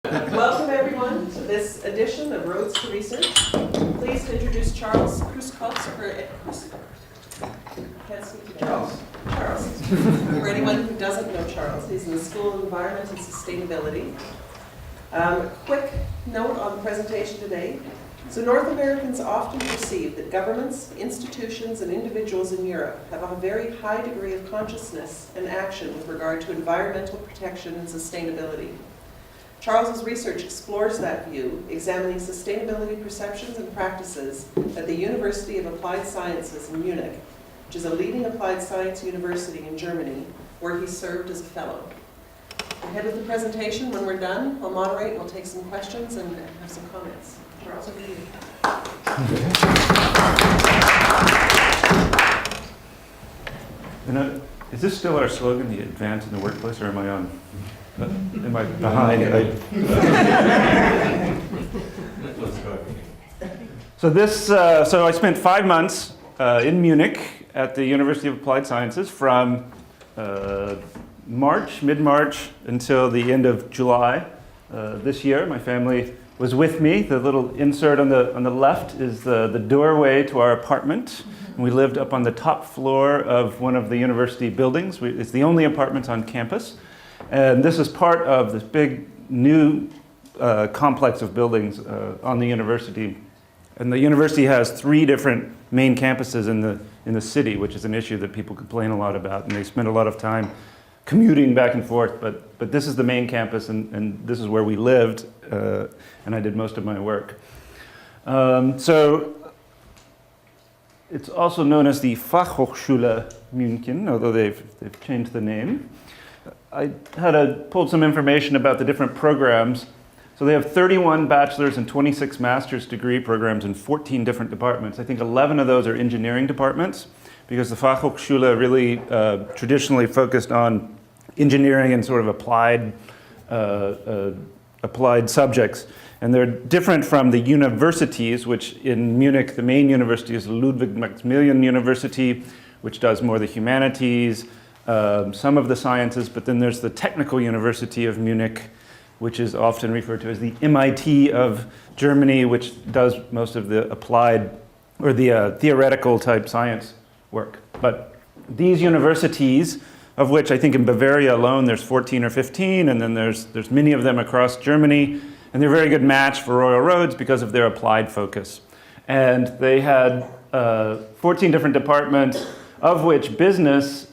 Welcome everyone to this edition of Roads to Research. Pleased to introduce Charles Charles. For anyone who doesn't know Charles, he's in the School of Environment and Sustainability. Quick note on the presentation today. So North Americans often perceive that governments, institutions, and individuals in Europe have a very high degree of consciousness and action with regard to environmental protection and sustainability. Charles's research explores that view, examining sustainability perceptions and practices at the University of Applied Sciences in Munich, which is a leading applied science university in Germany, where he served as a fellow. Ahead of the presentation, when we're done, I'll moderate and I'll take some questions and have some comments. Charles, over to you. Is this still our slogan, the advance in the workplace, or am I on? Am I behind? So I spent 5 months in Munich at the University of Applied Sciences from mid-March, until the end of July this year. My family was with me. The little insert on the left is the doorway to our apartment. And we lived up on the top floor of one of the university buildings. It's the only apartments on campus. And this is part of this big new complex of buildings on the university. And the university has 3 different main campuses in the city, which is an issue that people complain a lot about. And they spend a lot of time commuting back and forth. But this is the main campus, and this is where we lived, and I did most of my work. So it's also known as the Fachhochschule München, although they've changed the name. I pulled some information about the different programs. So they have 31 bachelor's and 26 master's degree programs in 14 different departments. I think 11 of those are engineering departments, because the Fachhochschule really traditionally focused on engineering and sort of applied subjects. And they're different from the universities, which in Munich, the main university is the Ludwig Maximilian University, which does more the humanities, some of the sciences, but then there's the Technical University of Munich, which is often referred to as the MIT of Germany, which does most of the applied or the theoretical type science work. But these universities, of which I think in Bavaria alone there's 14 or 15, and then there's many of them across Germany, and they're a very good match for Royal Roads because of their applied focus. And they had 14 different departments, of which business,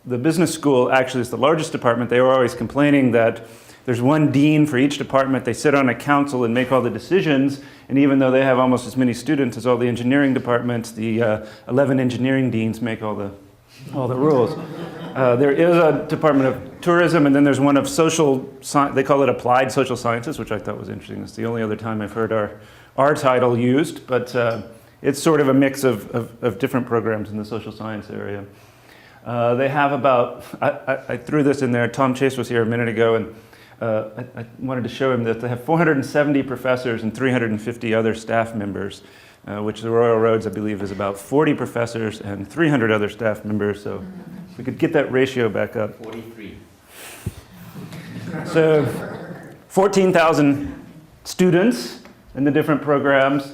the business school actually is the largest department. They were always complaining that there's one dean for each department. They sit on a council and make all the decisions, and even though they have almost as many students as all the engineering departments, the 11 engineering deans make all the rules. There is a department of tourism, and then there's one of social science. They call it applied social sciences, which I thought was interesting. It's the only other time I've heard our title used, but it's sort of a mix of different programs in the social science area. They have about, I threw this in there, Tom Chase was here a minute ago, and I wanted to show him that they have 470 professors and 350 other staff members, which the Royal Roads, I believe, is about 40 professors and 300 other staff members. So if we could get that ratio back up. 43. So 14,000 students in the different programs.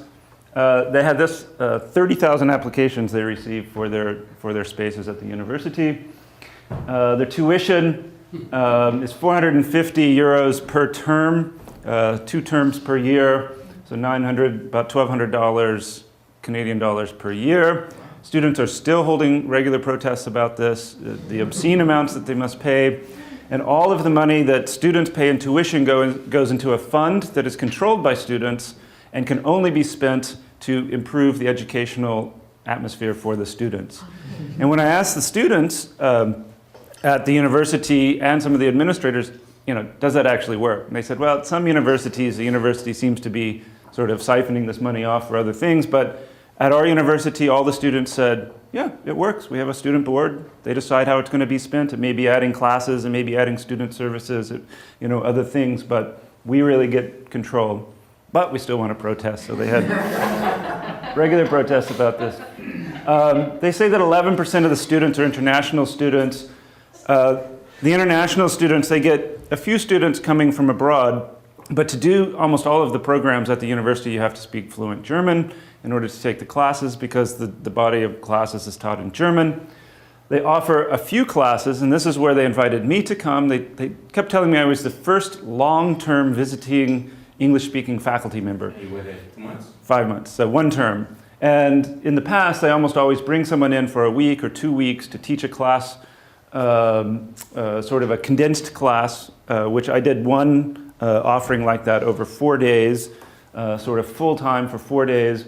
They had this 30,000 applications they received for their spaces at the university. Their tuition is 450 euros per term, 2 terms per year, so about $1,200 Canadian dollars per year. Students are still holding regular protests about this, the obscene amounts that they must pay, and all of the money that students pay in tuition goes into a fund that is controlled by students and can only be spent to improve the educational atmosphere for the students. And when I asked the students at the university and some of the administrators, does that actually work? And they said, well, at some universities, the university seems to be sort of siphoning this money off for other things, but at our university, all the students said, yeah, it works. We have a student board. They decide how it's going to be spent. It may be adding classes, it may be adding student services, other things, but we really get control. But we still want to protest, so they had regular protests about this. They say that 11% of the students are international students. The international students, they get a few students coming from abroad, But to do almost all of the programs at the university, you have to speak fluent German in order to take the classes because the body of classes is taught in German. They offer a few classes, and this is where they invited me to come. They kept telling me I was the first long-term visiting English-speaking faculty member. You were there 2 months? 5 months, so 1 term. And in the past, I almost always bring someone in for a week or 2 weeks to teach a class, sort of a condensed class, which I did one offering like that over 4 days, sort of full-time for 4 days.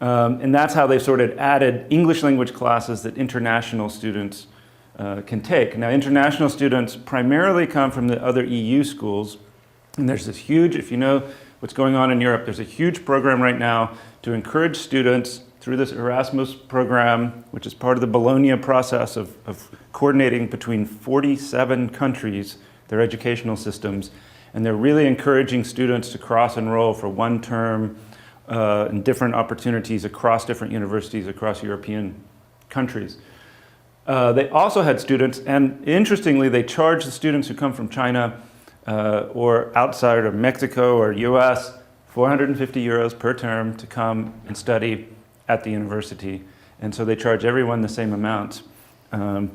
And that's how they've sort of added English language classes that international students can take. Now, international students primarily come from the other EU schools. And there's this huge, if you know what's going on in Europe, there's a huge program right now to encourage students through this Erasmus program, which is part of the Bologna process of coordinating between 47 countries, their educational systems. And they're really encouraging students to cross-enroll for 1 term in different opportunities across different universities across European countries. They also had students, and interestingly, they charge the students who come from China or outside of Mexico or US 450 euros per term to come and study at the university. And so they charge everyone the same amount. And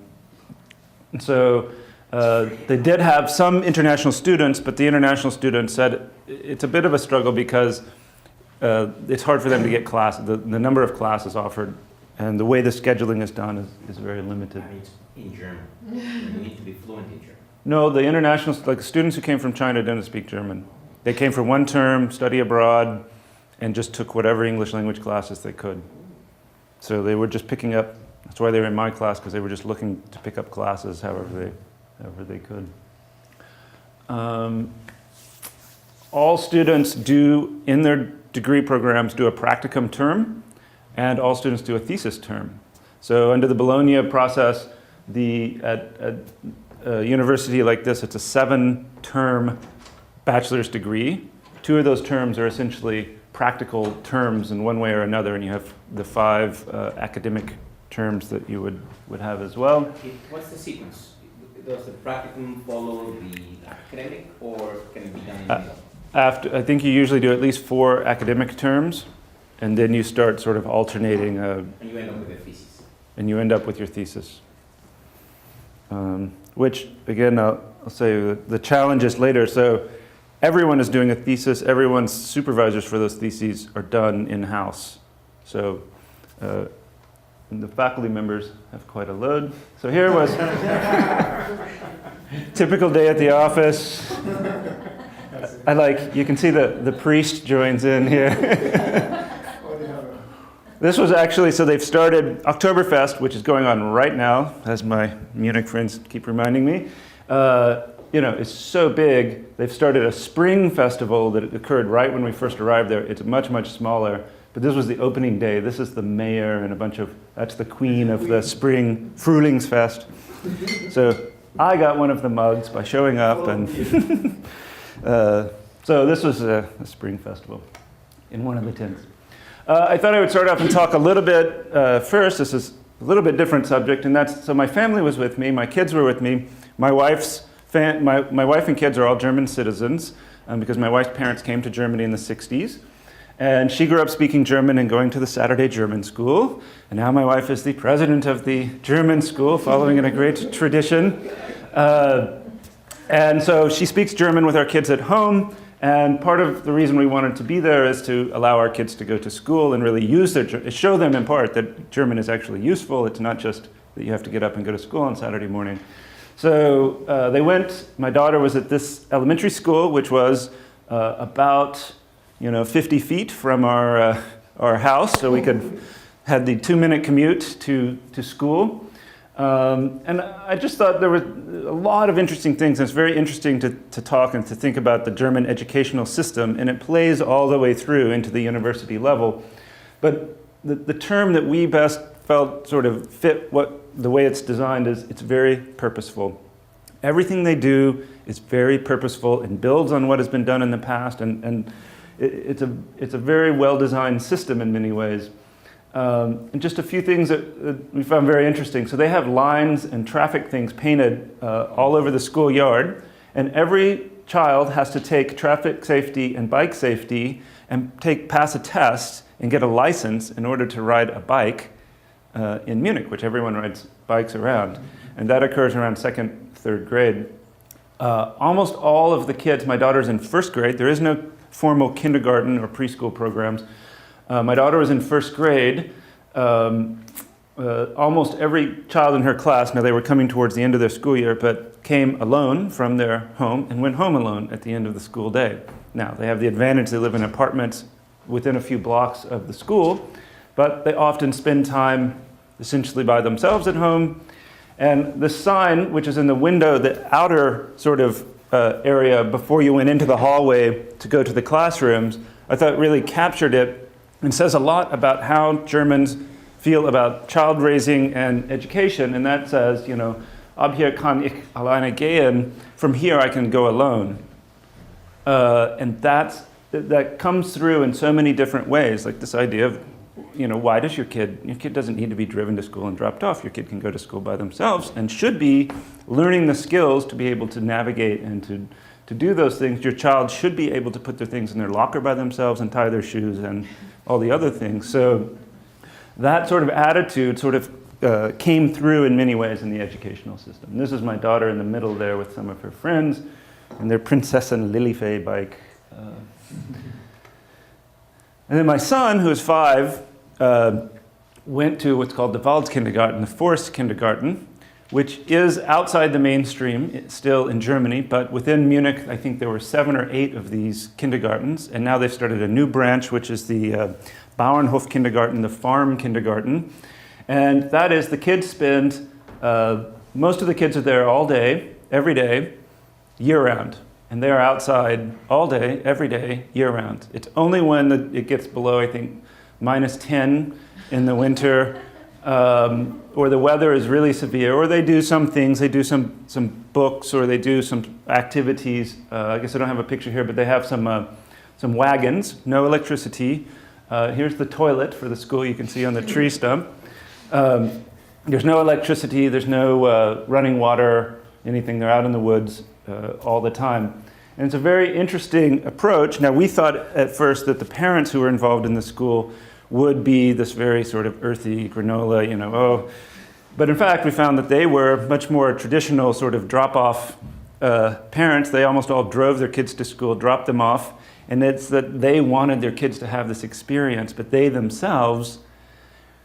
so they did have some international students, but the international students said it's a bit of a struggle because it's hard for them to get class. The number of classes offered and the way the scheduling is done is very limited. I mean, it's in German. You need to be fluent in German. No, the international, like students who came from China didn't speak German. They came for 1 term, study abroad, and just took whatever English language classes they could. So they were just picking up, that's why they were in my class, because they were just looking to pick up classes however they could. All students do, in their degree programs, do a practicum term, and all students do a thesis term. So under the Bologna process, at a university like this, it's a 7-term bachelor's degree. 2 of those terms are essentially practical terms in one way or another, and you have the 5 academic terms that you would have as well. Okay, what's the sequence? Does the practicum follow the academic, or can it be done in the middle? I think you usually do at least 4 academic terms, and then you start sort of alternating. And you end up with a thesis. And you end up with your thesis. Which, again, I'll say the challenge is later. So everyone is doing a thesis. Everyone's supervisors for those theses are done in-house. So and the faculty members have quite a load. So here was typical day at the office. You can see the priest joins in here. This was actually, so they've started Oktoberfest, which is going on right now, as my Munich friends keep reminding me. It's so big. They've started a spring festival that occurred right when we first arrived there. It's much, much smaller, but this was the opening day. This is the mayor and that's the queen of the spring Frühlingsfest. So I got one of the mugs by showing up, and so this was a spring festival in one of the tents. I thought I would start off and talk a little bit first. This is a little bit different subject, and so my family was with me. My kids were with me. My wife and kids are all German citizens because my wife's parents came to Germany in the 60s. And she grew up speaking German and going to the Saturday German school. And now my wife is the president of the German school, following in a great tradition. And so she speaks German with our kids at home. And part of the reason we wanted to be there is to allow our kids to go to school and really use show them in part that German is actually useful. It's not just that you have to get up and go to school on Saturday morning. So they went, my daughter was at this elementary school, which was about 50 feet from our house, so we had the 2-minute commute to school. And I just thought there were a lot of interesting things, and it's very interesting to talk and to think about the German educational system, and it plays all the way through into the university level. But the term that we best felt sort of fit the way it's designed is it's very purposeful. Everything they do is very purposeful and builds on what has been done in the past, and it's a very well-designed system in many ways. And just a few things that we found very interesting. So they have lines and traffic things painted all over the schoolyard, and every child has to take traffic safety and bike safety and pass a test and get a license in order to ride a bike in Munich, which everyone rides bikes around. And that occurs around 2nd, 3rd grade. Almost all of the kids, my daughter's in 1st grade, there is no formal kindergarten or preschool programs. My daughter was in 1st grade. Almost every child in her class, now they were coming towards the end of their school year, but came alone from their home and went home alone at the end of the school day. Now, they have the advantage they live in apartments within a few blocks of the school, but they often spend time essentially by themselves at home. And the sign, which is in the window, the outer sort of area before you went into the hallway to go to the classrooms, I thought really captured it and says a lot about how Germans feel about child raising and education. And that says, you know, ab hier kann ich alleine gehen, from here I can go alone. And that comes through in so many different ways, like this idea of, you know, why does your kid doesn't need to be driven to school and dropped off. Your kid can go to school by themselves and should be learning the skills to be able to navigate and to do those things. Your child should be able to put their things in their locker by themselves and tie their shoes and all the other things. So that sort of attitude sort of came through in many ways in the educational system. And this is my daughter in the middle there with some of her friends and their Prinzessin Lilifee bike. And then my son, who is 5, went to what's called the Waldkindergarten, the forest kindergarten, which is outside the mainstream, still in Germany, but within Munich, I think there were 7 or 8 of these kindergartens, and now they've started a new branch, which is the Bauernhof Kindergarten, the farm kindergarten. And that is, the kids spend, most of the kids are there all day, every day, year-round. And they're outside all day, every day, year-round. It's only when it gets below, I think, -10 in the winter, or the weather is really severe, or they do some things, they do some books, or they do some activities. I guess I don't have a picture here, but they have some wagons, no electricity. Here's the toilet for the school you can see on the tree stump. There's no electricity, there's no running water, anything. They're out in the woods all the time. And it's a very interesting approach. Now, we thought at first that the parents who were involved in the school would be this very sort of earthy granola, you know, But in fact, we found that they were much more traditional sort of drop-off parents. They almost all drove their kids to school, dropped them off, and it's that they wanted their kids to have this experience, but they themselves.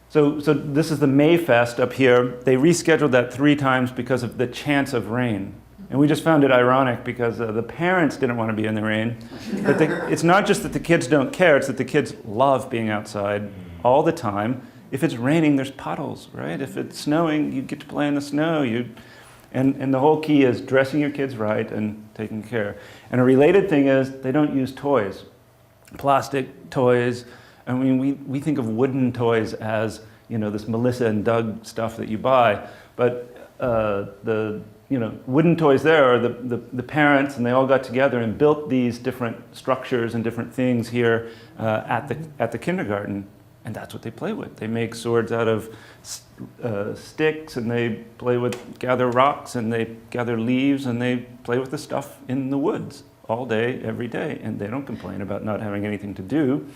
So this is the Mayfest up here. They rescheduled that 3 times because of the chance of rain. And we just found it ironic because the parents didn't want to be in the rain. But it's not just that the kids don't care, it's that the kids love being outside all the time. If it's raining, there's puddles, right? If it's snowing, you get to play in the snow. And the whole key is dressing your kids right and taking care. And a related thing is they don't use toys, plastic toys. I mean, we think of wooden toys as, you know, this Melissa and Doug stuff that you buy. But the wooden toys there are the parents, and they all got together and built these different structures and different things here at the kindergarten. And that's what they play with. They make swords out of sticks, and they gather rocks, and they gather leaves, and they play with the stuff in the woods all day, every day. And they don't complain about not having anything to do.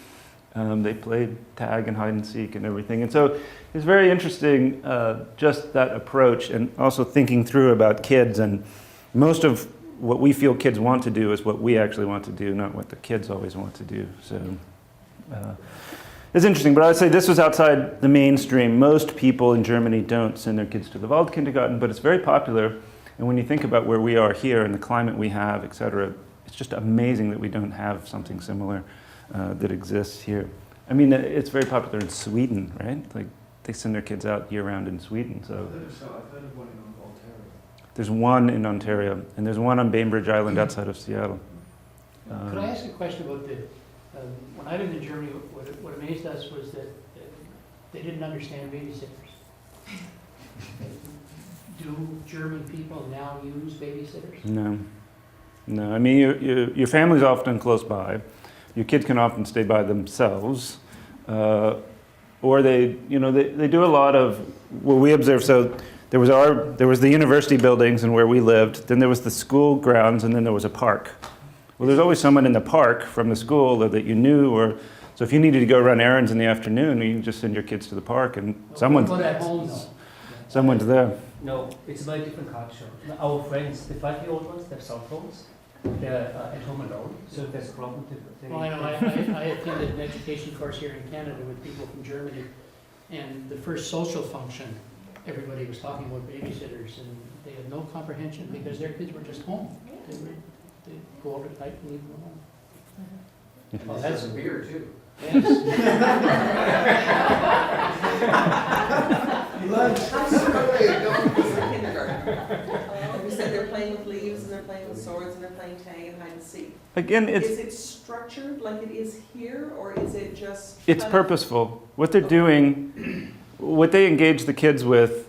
They play tag and hide and seek and everything. And so it's very interesting, just that approach, and also thinking through about kids. And most of what we feel kids want to do is what we actually want to do, not what the kids always want to do. So it's interesting, but I would say this was outside the mainstream. Most people in Germany don't send their kids to the Waldkindergarten, but it's very popular. And when you think about where we are here and the climate we have, et cetera, it's just amazing that we don't have something similar that exists here. I mean, it's very popular in Sweden, right? Like, they send their kids out year-round in Sweden. So I've heard of one in Ontario. there's one in Ontario, and there's one on Bainbridge Island outside of Seattle. Could I ask a question about when I lived in Germany, what amazed us was that they didn't understand babysitters. Do German people now use babysitters? No. I mean, your family's often close by. Your kids can often stay by themselves, or they do a lot of what we observe. So there was the university buildings and where we lived, then there was the school grounds, and then there was a park. Well, there's always someone in the park from the school or that you knew, or so if you needed to go run errands in the afternoon, you can just send your kids to the park, and someone's at home, though. someone's there. No, it's a very different culture. Our friends, the 5-year-old ones, they have cell phones. They're at home alone, so if there's a problem, Well, I know, I attended an education course here in Canada with people from Germany, and the first social function, everybody was talking about babysitters, and they had no comprehension because their kids were just home. They'd go out at night and leave them alone. Well, that's some beer too. Yes. How struggling are going with the kindergarten? You said they're playing with leaves, and they're playing with swords, and they're playing tag and hide and seek. Again, Is it structured like it is here, or is it just? it's kind of- purposeful. What they're doing, what they engage the kids with,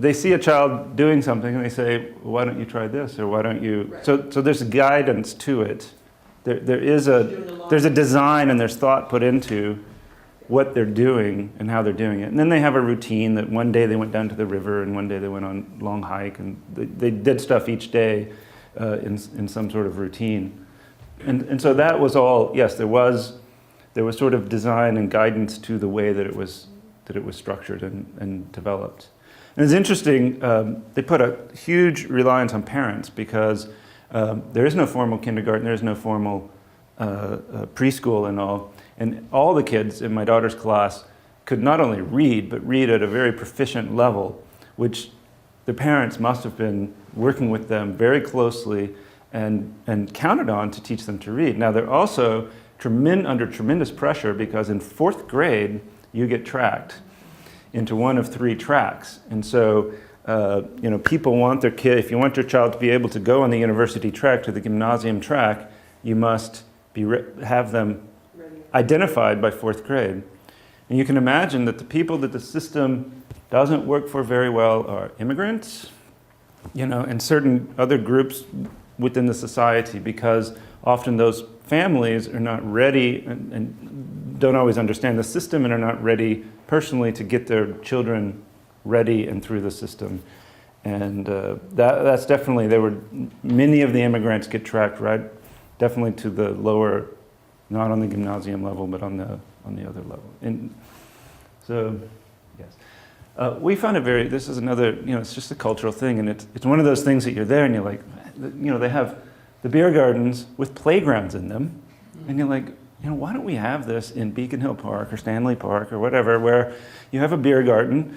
they see a child doing something and they say, why don't you try this, or why don't you? Right. So there's guidance to it. There's a design and there's thought put into what they're doing and how they're doing it. And then they have a routine that one day they went down to the river and one day they went on a long hike, and they did stuff each day in some sort of routine. And so that was all, yes, there was sort of design and guidance to the way that it was structured and developed. And it's interesting, they put a huge reliance on parents because there is no formal kindergarten, there is no formal preschool and all. And all the kids in my daughter's class could not only read, but read at a very proficient level, which the parents must have been working with them very closely and counted on to teach them to read. Now, they're also under tremendous pressure because in 4th grade, you get tracked into one of 3 tracks. And so, people want their kid, if you want your child to be able to go on the university track to the gymnasium track, you must have them identified by 4th grade. And you can imagine that the people that the system doesn't work for very well are immigrants, and certain other groups within the society, because often those families are not ready and don't always understand the system and are not ready personally to get their children ready and through the system. And that's definitely, many of the immigrants get tracked right, definitely to the lower, not on the gymnasium level, but on the other level. And so, yes. We found it this is another, it's just a cultural thing, and it's one of those things that you're there and you're like, they have the beer gardens with playgrounds in them, and you're like, why don't we have this in Beacon Hill Park or Stanley Park or whatever, where you have a beer garden,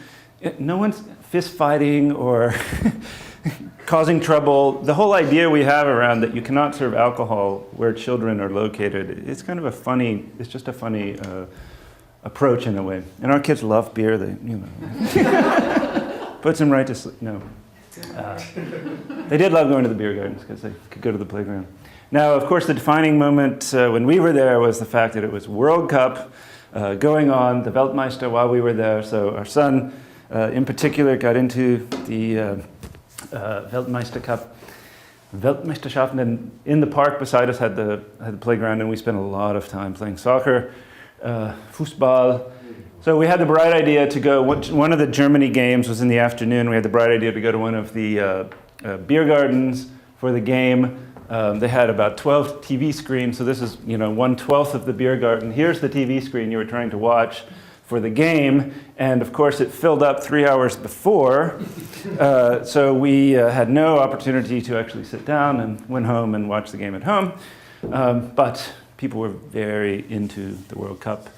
no one's fist fighting or causing trouble. The whole idea we have around that you cannot serve alcohol where children are located, it's kind of it's just a funny approach in a way. And our kids love beer, puts them right to sleep. No. They did love going to the beer gardens because they could go to the playground. Now, of course, the defining moment when we were there was the fact that it was World Cup going on, the Weltmeister while we were there. So our son, in particular, got into the Weltmeister Cup, Weltmeisterschaften, and in the park beside us had the playground, and we spent a lot of time playing soccer, Fußball. So we had the bright idea to go, one of the Germany games was in the afternoon, we had the bright idea to go to one of the beer gardens for the game. They had about 12 TV screens, so this is 1/12 of the beer garden. Here's the TV screen you were trying to watch for the game, and of course it filled up 3 hours before, so we had no opportunity to actually sit down, and went home and watch the game at home. But people were very into the World Cup.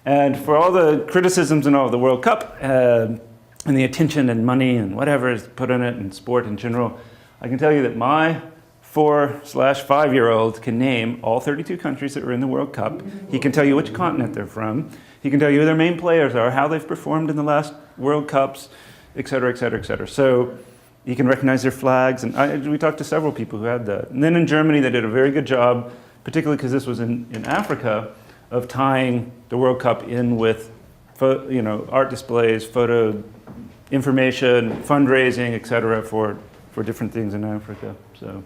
And for all the criticisms and all of the World Cup, and the attention and money and whatever is put in it, and sport in general, I can tell you that my 4/5-year-old can name all 32 countries that were in the World Cup. He can tell you which continent they're from. He can tell you who their main players are, how they've performed in the last World Cups, et cetera, et cetera, et cetera. So he can recognize their flags. And we talked to several people who had that. And then in Germany, they did a very good job, particularly because this was in Africa, of tying the World Cup in with art displays, photo information, fundraising, et cetera, for different things in Africa. So.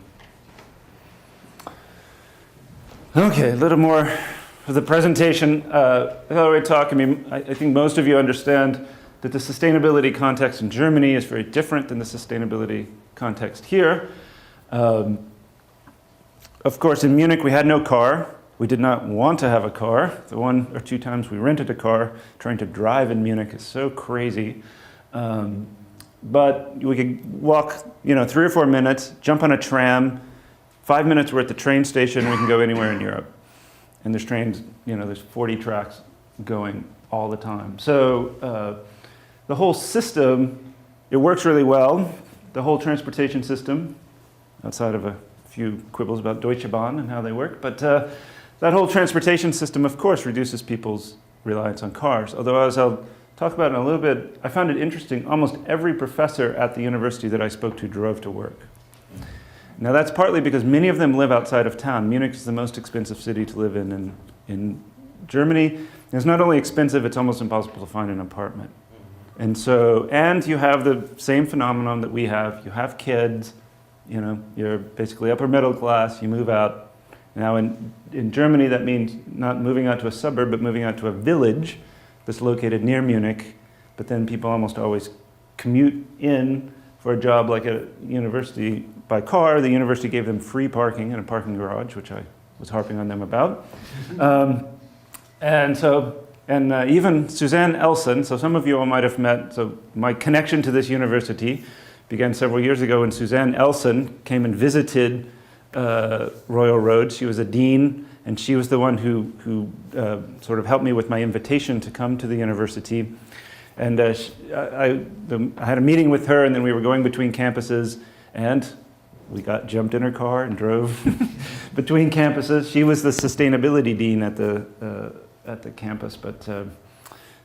Okay, a little more for the presentation. I thought we'd talk, I think most of you understand that the sustainability context in Germany is very different than the sustainability context here. Of course, in Munich, we had no car. We did not want to have a car. The 1 or 2 times we rented a car, trying to drive in Munich is so crazy. But we could walk, 3 or 4 minutes, jump on a tram. 5 minutes, we're at the train station. We can go anywhere in Europe. And there's trains, there's 40 tracks going all the time. So the whole system, it works really well. The whole transportation system, outside of a few quibbles about Deutsche Bahn and how they work, but that whole transportation system, of course, reduces people's reliance on cars. Although, as I'll talk about in a little bit, I found it interesting, almost every professor at the university that I spoke to drove to work. Now, that's partly because many of them live outside of town. Munich is the most expensive city to live in Germany. It's not only expensive, it's almost impossible to find an apartment. And you have the same phenomenon that we have. You have kids, you're basically upper middle class, you move out. Now in Germany, that means not moving out to a suburb, but moving out to a village that's located near Munich. But then people almost always commute in for a job like a university by car. The university gave them free parking in a parking garage, which I was harping on them about. Even Suzanne Elson, so some of you all might have met, so my connection to this university began several years ago when Suzanne Elson came and visited Royal Road. She was a dean, and she was the one who sort of helped me with my invitation to come to the university. And I had a meeting with her, and then we were going between campuses, and we jumped in her car and drove between campuses. She was the sustainability dean at the campus, but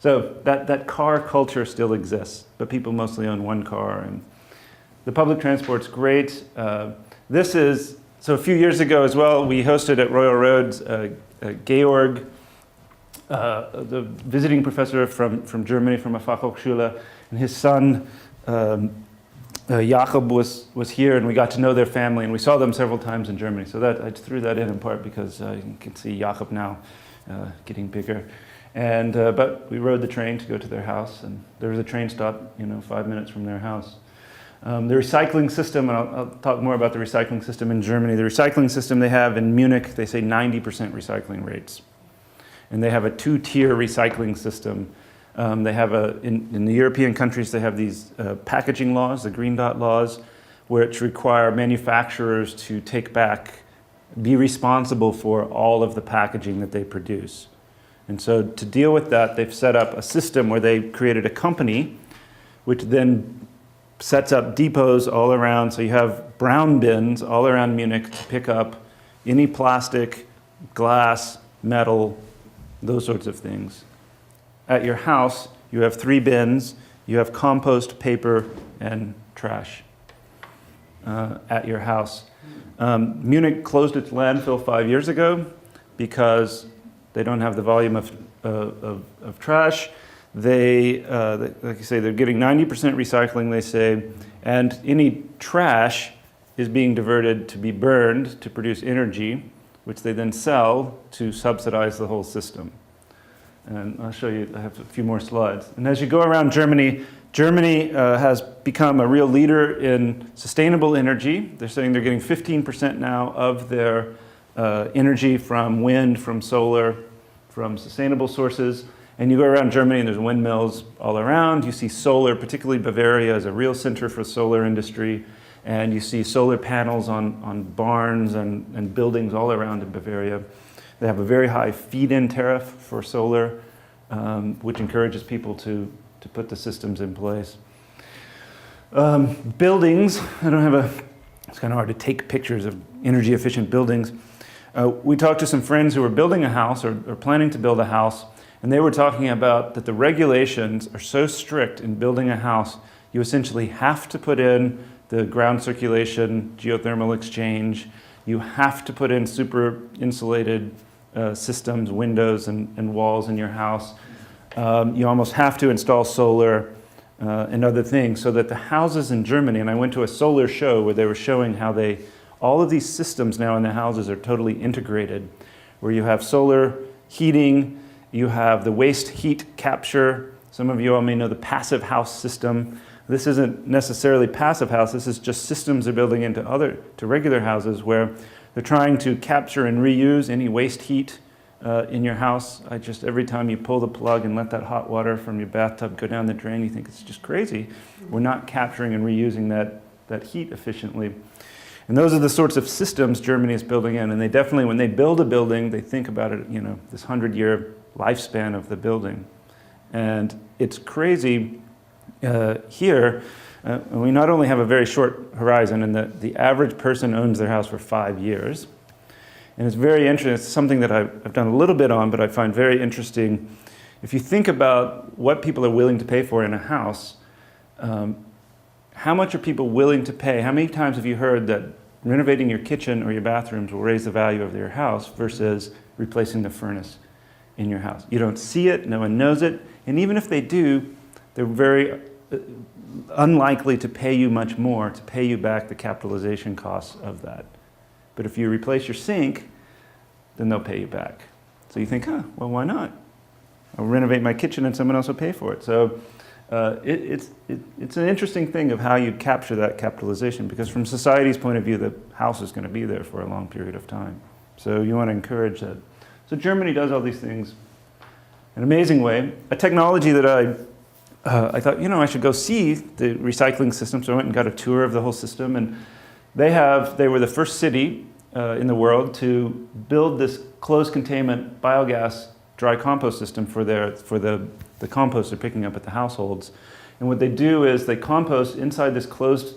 so that car culture still exists, but people mostly own one car, and the public transport's great. So a few years ago as well, we hosted at Royal Roads Georg, the visiting professor from Germany, from a Fachhochschule, and his son Jakob was here, and we got to know their family, and we saw them several times in Germany. So I threw that in part because you can see Jakob now getting bigger. And but we rode the train to go to their house, and there was a train stop, 5 minutes from their house. The recycling system, and I'll talk more about the recycling system in Germany. The recycling system they have in Munich, they say 90% recycling rates. And they have a 2-tier recycling system. They have in the European countries, they have these packaging laws, the green dot laws, which require manufacturers to be responsible for all of the packaging that they produce. And so to deal with that, they've set up a system where they created a company, which then sets up depots all around. So you have brown bins all around Munich to pick up any plastic, glass, metal, those sorts of things. At your house, you have 3 bins. You have compost, paper, and trash at your house. Munich closed its landfill 5 years ago because they don't have the volume of trash. They, like I say, they're getting 90% recycling, they say, and any trash is being diverted to be burned to produce energy, which they then sell to subsidize the whole system. And I'll show you, I have a few more slides. And as you go around Germany, has become a real leader in sustainable energy. They're saying they're getting 15% now of their energy from wind, from solar, from sustainable sources. And you go around Germany and there's windmills all around. You see solar, particularly Bavaria is a real center for solar industry. And you see solar panels on barns and buildings all around in Bavaria. They have a very high feed-in tariff for solar, which encourages people to put the systems in place. Buildings, it's kind of hard to take pictures of energy efficient buildings. We talked to some friends who were building a house or planning to build a house, and they were talking about that the regulations are so strict in building a house, you essentially have to put in the ground circulation, geothermal exchange, you have to put in super insulated systems, windows and walls in your house. You almost have to install solar and other things so that the houses in Germany, and I went to a solar show where they were showing how all of these systems now in the houses are totally integrated, where you have solar heating, you have the waste heat capture, Some of you all may know the passive house system. This isn't necessarily passive house, this is just systems they're building into regular houses where they're trying to capture and reuse any waste heat in your house. Every time you pull the plug and let that hot water from your bathtub go down the drain, you think it's just crazy. We're not capturing and reusing that heat efficiently. And those are the sorts of systems Germany is building in. And they definitely, when they build a building, they think about it, this 100-year lifespan of the building. And it's crazy here. We not only have a very short horizon, and the average person owns their house for 5 years. And it's very interesting. It's something that I've done a little bit on, but I find very interesting. If you think about what people are willing to pay for in a house, how much are people willing to pay? How many times have you heard that renovating your kitchen or your bathrooms will raise the value of your house versus replacing the furnace in your house? You don't see it, no one knows it, and even if they do, they're very unlikely to pay you much more to pay you back the capitalization costs of that. But if you replace your sink, then they'll pay you back. So you think, well, why not? I'll renovate my kitchen and someone else will pay for it. So it's an interesting thing of how you capture that capitalization, because from society's point of view, the house is going to be there for a long period of time. So you want to encourage that. So Germany does all these things in an amazing way. A technology that I thought, I should go see the recycling system. So I went and got a tour of the whole system, and they were the first city in the world to build this closed containment biogas dry compost system for the compost they're picking up at the households. And what they do is they compost inside this closed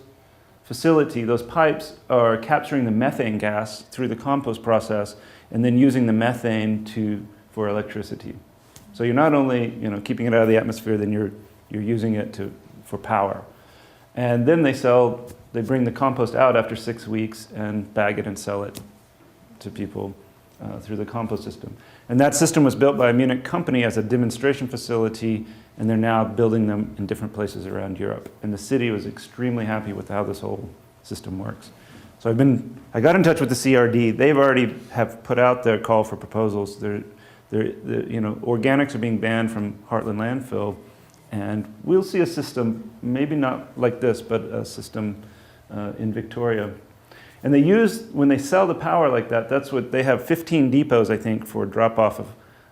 facility. Those pipes are capturing the methane gas through the compost process and then using the methane for electricity. So you're not only keeping it out of the atmosphere, then you're using it for power. And then they bring the compost out after 6 weeks and bag it and sell it to people through the compost system. And that system was built by a Munich company as a demonstration facility, and they're now building them in different places around Europe. And the city was extremely happy with how this whole system works. So I got in touch with the CRD. They've already have put out their call for proposals. Organics are being banned from Heartland landfill, and we'll see a system, maybe not like this, but a system in Victoria. And when they sell the power like that, that's what they have 15 depots, I think, for drop-off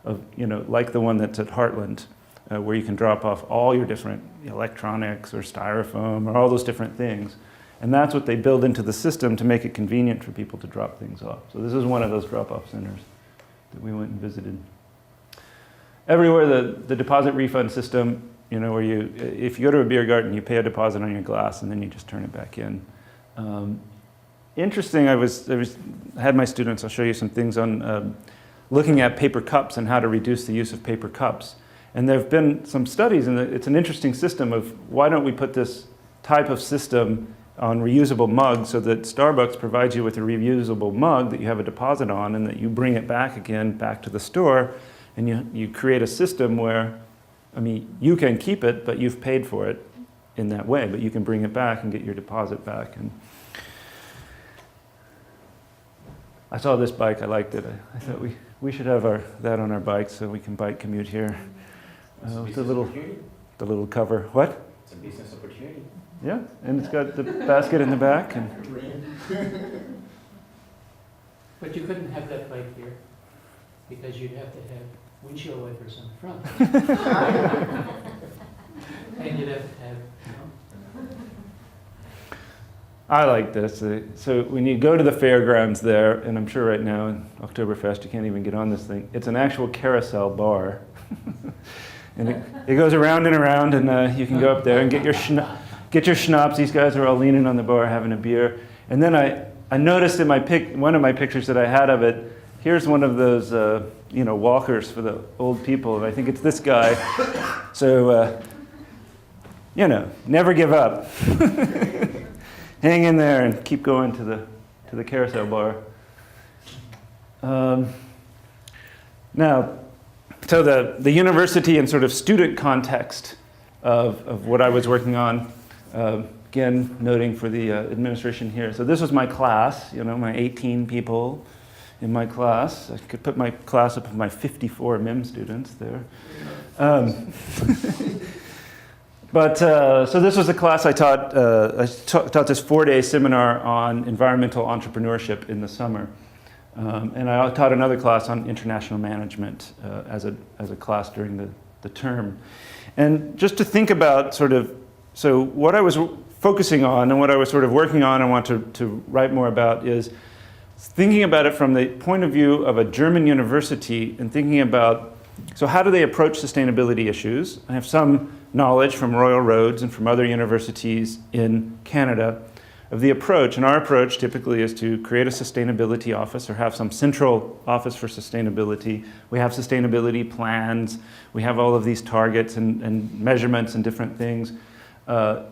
of like the one that's at Heartland, where you can drop off all your different electronics or styrofoam or all those different things. And that's what they build into the system to make it convenient for people to drop things off. So this is one of those drop-off centers that we went and visited. Everywhere, the deposit refund system, where if you go to a beer garden, you pay a deposit on your glass and then you just turn it back in. Interesting, I had my students, I'll show you some things on looking at paper cups and how to reduce the use of paper cups. And there have been some studies, and it's an interesting system of why don't we put this type of system on reusable mugs so that Starbucks provides you with a reusable mug that you have a deposit on and that you bring it back to the store, and you create a system where, you can keep it, but you've paid for it in that way, but you can bring it back and get your deposit back. And I saw this bike, I liked it. I thought we should have that on our bikes so we can bike commute here. With the little cover. What? It's a business opportunity. Yeah, and it's got the basket in the back. But you couldn't have that bike here, because you'd have to have windshield wipers on the front. And you'd have to have, I like this. So when you go to the fairgrounds there, and I'm sure right now in Oktoberfest you can't even get on this thing, it's an actual carousel bar. And it goes around and around, and you can go up there and get your schnapps. These guys are all leaning on the bar having a beer. And then I noticed in one of my pictures that I had of it, here's one of those walkers for the old people, and I think it's this guy. So never give up. Hang in there and keep going to the carousel bar. Now, so the university and sort of student context of what I was working on, again, noting for the administration here. So this was my class, my 18 people in my class. I could put my class up of my 54 MIM students there. So this was a class I taught. I taught this 4-day seminar on environmental entrepreneurship in the summer. And I taught another class on international management as a class during the term. And just to think about so what I was focusing on and what I was sort of working on and want to write more about is thinking about it from the point of view of a German university and thinking about, so how do they approach sustainability issues? I have some knowledge from Royal Roads and from other universities in Canada of the approach. And our approach typically is to create a sustainability office or have some central office for sustainability. We have sustainability plans. We have all of these targets and measurements and different things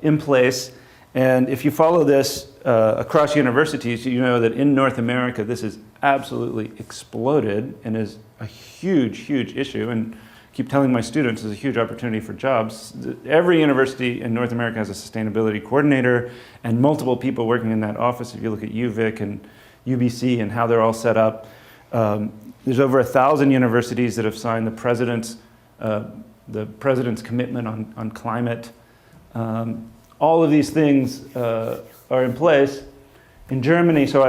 in place. And if you follow this across universities, you know that in North America, this is absolutely exploded and is a huge, huge issue. And I keep telling my students it's a huge opportunity for jobs. Every university in North America has a sustainability coordinator and multiple people working in that office. If you look at UVic and UBC and how they're all set up, there's over 1,000 universities that have signed the president's commitment on climate. All of these things are in place. In Germany, so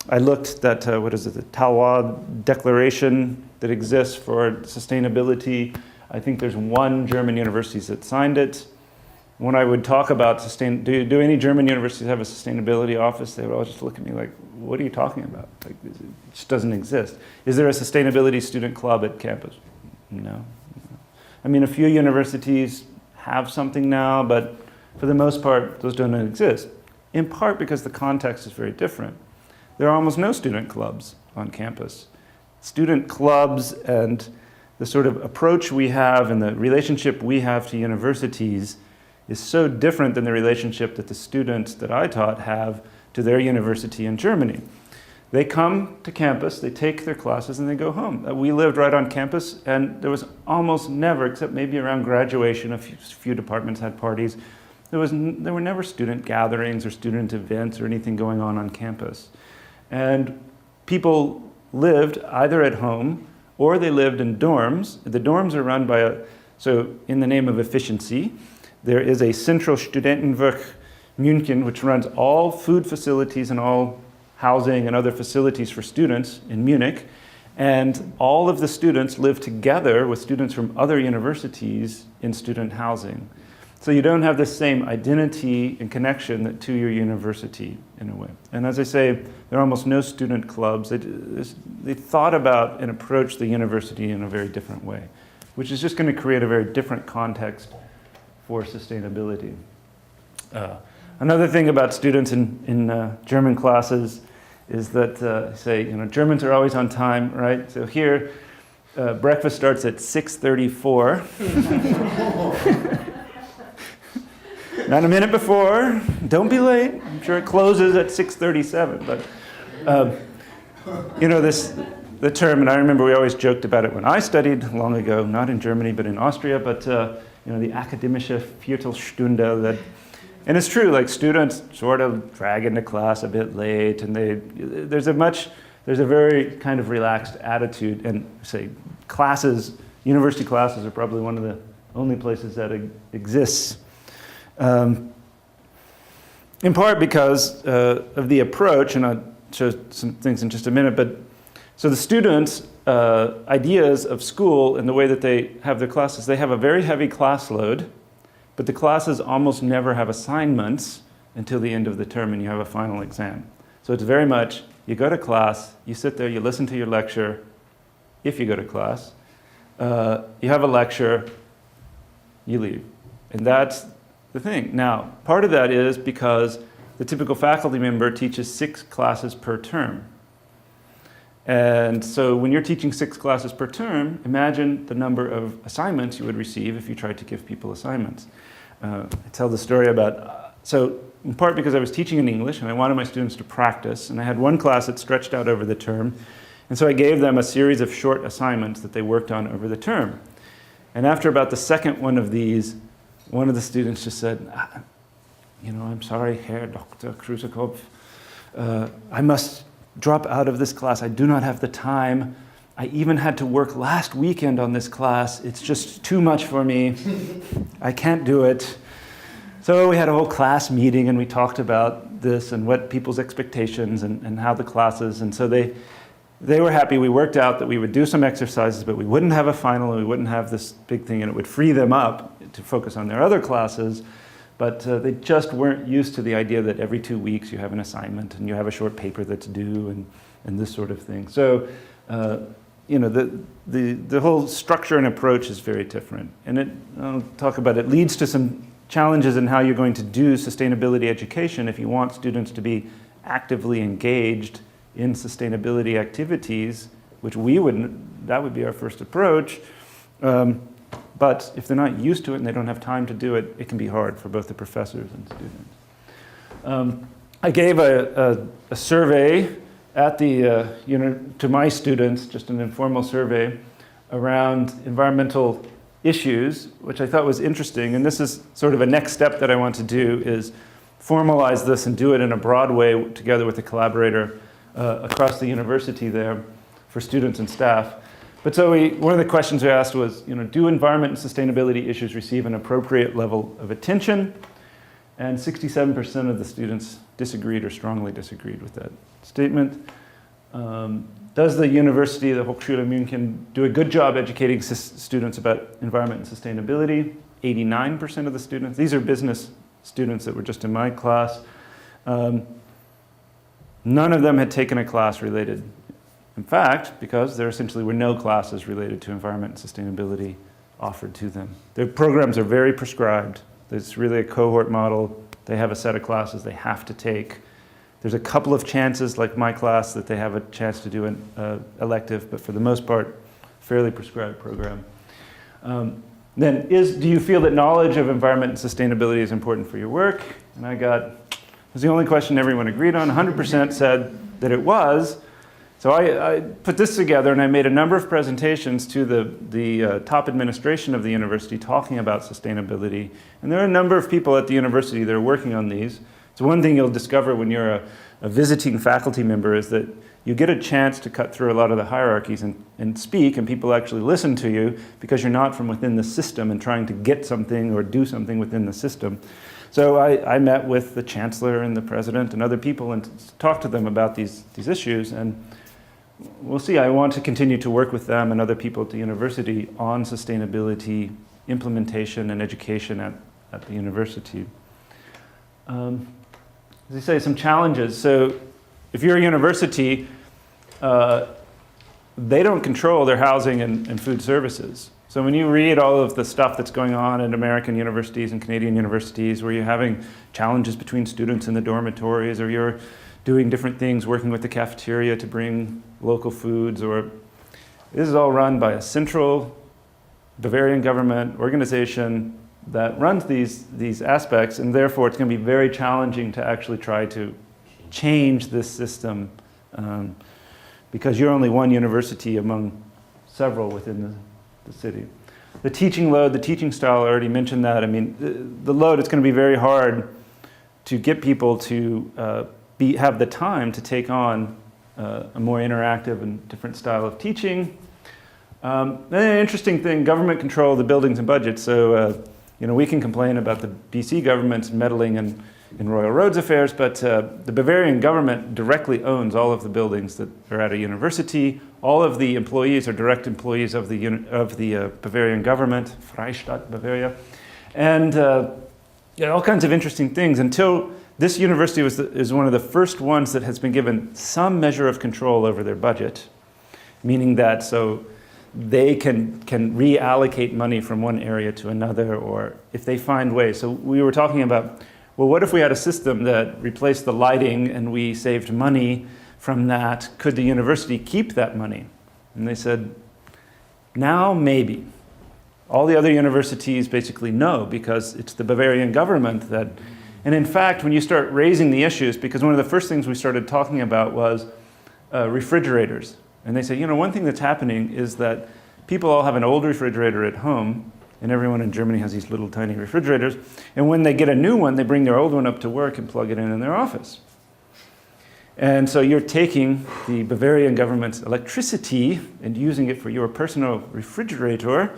I looked at, the Talois Declaration that exists for sustainability. I think there's one German university that signed it. When I would talk about do any German universities have a sustainability office? They would all just look at me like, what are you talking about? Like, it just doesn't exist. Is there a sustainability student club at campus? No. I mean, a few universities have something now, but for the most part, those don't exist. In part because the context is very different. There are almost no student clubs on campus. Student clubs and the sort of approach we have and the relationship we have to universities is so different than the relationship that the students that I taught have to their university in Germany. They come to campus, they take their classes, and they go home. We lived right on campus, and there was almost never, except maybe around graduation, a few departments had parties. There were never student gatherings or student events or anything going on campus. And people lived either at home or they lived in dorms. The dorms are run by so in the name of efficiency, there is a Central Studentenwerk München, which runs all food facilities and all housing and other facilities for students in Munich. And all of the students live together with students from other universities in student housing. So you don't have the same identity and connection to your university in a way. And as I say, there are almost no student clubs. They thought about and approached the university in a very different way, which is just going to create a very different context for sustainability. Another thing about students in German classes is that, Germans are always on time, right? So here, breakfast starts at 6:34. Not a minute before. Don't be late. I'm sure it closes at 6:37. But the term, and I remember we always joked about it when I studied long ago, not in Germany but in Austria. But the akademische Viertelstunde. And it's true. Like students sort of drag into class a bit late, and there's a very kind of relaxed attitude. And say university classes are probably one of the only places that exists. In part because of the approach, and I'll show some things in just a minute, but so the students' ideas of school and the way that they have their classes, they have a very heavy class load, but the classes almost never have assignments until the end of the term and you have a final exam. So it's very much, you go to class, you sit there, you listen to your lecture, if you go to class, you have a lecture, you leave. And that's the thing. Now, part of that is because the typical faculty member teaches 6 classes per term. And so when you're teaching 6 classes per term, imagine the number of assignments you would receive if you tried to give people assignments. I tell the story about, so in part because I was teaching in English and I wanted my students to practice, and I had one class that stretched out over the term, and so I gave them a series of short assignments that they worked on over the term. And after about the second one of these, one of the students just said, I'm sorry, Herr Dr. Krusekopf, I must drop out of this class. I do not have the time I even had to work last weekend on this class. It's just too much for me. I can't do it. So we had a whole class meeting and we talked about this and what people's expectations and how the classes, and so they were happy. We worked out that we would do some exercises, but we wouldn't have a final and we wouldn't have this big thing, and it would free them up to focus on their other classes. But they just weren't used to the idea that every 2 weeks you have an assignment and you have a short paper that's due and this sort of thing. So, the whole structure and approach is very different. And I'll talk about it, leads to some challenges in how you're going to do sustainability education if you want students to be actively engaged in sustainability activities, which that would be our first approach. But if they're not used to it and they don't have time to do it, it can be hard for both the professors and students. I gave a survey at to my students, just an informal survey around environmental issues, which I thought was interesting. And this is sort of a next step that I want to do, is formalize this and do it in a broad way together with a collaborator across the university there for students and staff. But so one of the questions we asked was, do environment and sustainability issues receive an appropriate level of attention? And 67% of the students disagreed or strongly disagreed with that statement. Does the university, the Hochschule München, do a good job educating students about environment and sustainability? 89% of the students. These are business students that were just in my class. None of them had taken a class related. In fact, because there essentially were no classes related to environment and sustainability offered to them. Their programs are very prescribed. It's really a cohort model. They have a set of classes they have to take. There's a couple of chances, like my class, that they have a chance to do an elective, but for the most part, fairly prescribed program. Then, do you feel that knowledge of environment and sustainability is important for your work? And it was the only question everyone agreed on. 100% said that it was. So I put this together and I made a number of presentations to the top administration of the university talking about sustainability. And there are a number of people at the university that are working on these. So one thing you'll discover when you're a visiting faculty member is that you get a chance to cut through a lot of the hierarchies and speak, and people actually listen to you because you're not from within the system and trying to get something or do something within the system. So I met with the chancellor and the president and other people and talked to them about these issues. And we'll see. I want to continue to work with them and other people at the university on sustainability implementation and education at the university. As I say, some challenges. So if you're a university, they don't control their housing and food services. So when you read all of the stuff that's going on in American universities and Canadian universities, where you're having challenges between students in the dormitories, or you're doing different things, working with the cafeteria to bring local foods, or this is all run by a central Bavarian government organization that runs these aspects, and therefore it's going to be very challenging to actually try to change this system because you're only one university among several within the city. The teaching load, the teaching style, I already mentioned that. I mean, the load, it's going to be very hard to get people to have the time to take on a more interactive and different style of teaching. Then an interesting thing, government control of the buildings and budgets. So, we can complain about the BC government's meddling in Royal Roads affairs, but the Bavarian government directly owns all of the buildings that are at a university. All of the employees are direct employees of the Bavarian government, Freistaat Bavaria. And all kinds of interesting things until this university is one of the first ones that has been given some measure of control over their budget, meaning that they can reallocate money from one area to another, or if they find ways. So we were talking about, well, what if we had a system that replaced the lighting and we saved money from that? Could the university keep that money? And they said, now maybe. All the other universities basically no, because it's the Bavarian government that. And in fact, when you start raising the issues, because one of the first things we started talking about was refrigerators. And they say, one thing that's happening is that people all have an old refrigerator at home, and everyone in Germany has these little tiny refrigerators. And when they get a new one, they bring their old one up to work and plug it in their office. And so you're taking the Bavarian government's electricity and using it for your personal refrigerator.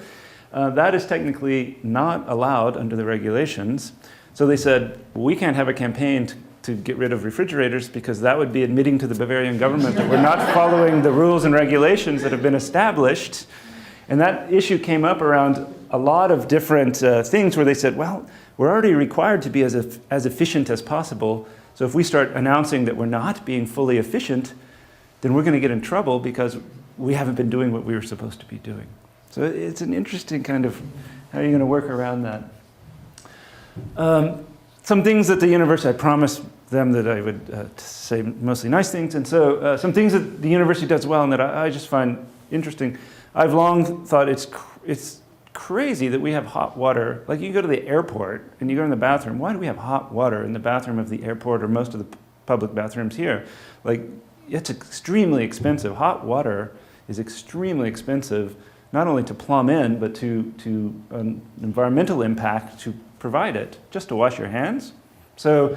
That is technically not allowed under the regulations. So they said, we can't have a campaign to get rid of refrigerators because that would be admitting to the Bavarian government that we're not following the rules and regulations that have been established. And that issue came up around a lot of different things where they said, well, we're already required to be as efficient as possible. So if we start announcing that we're not being fully efficient, then we're going to get in trouble because we haven't been doing what we were supposed to be doing. So it's an interesting kind of, how are you going to work around that? Some things that the university, I promised them that I would say mostly nice things, and so some things that the university does well and that I just find interesting. I've long thought it's crazy that we have hot water. Like you go to the airport and you go in the bathroom. Why do we have hot water in the bathroom of the airport or most of the public bathrooms here? Like it's extremely expensive. Hot water is extremely expensive, not only to plumb in, but to an environmental impact to provide it, just to wash your hands. So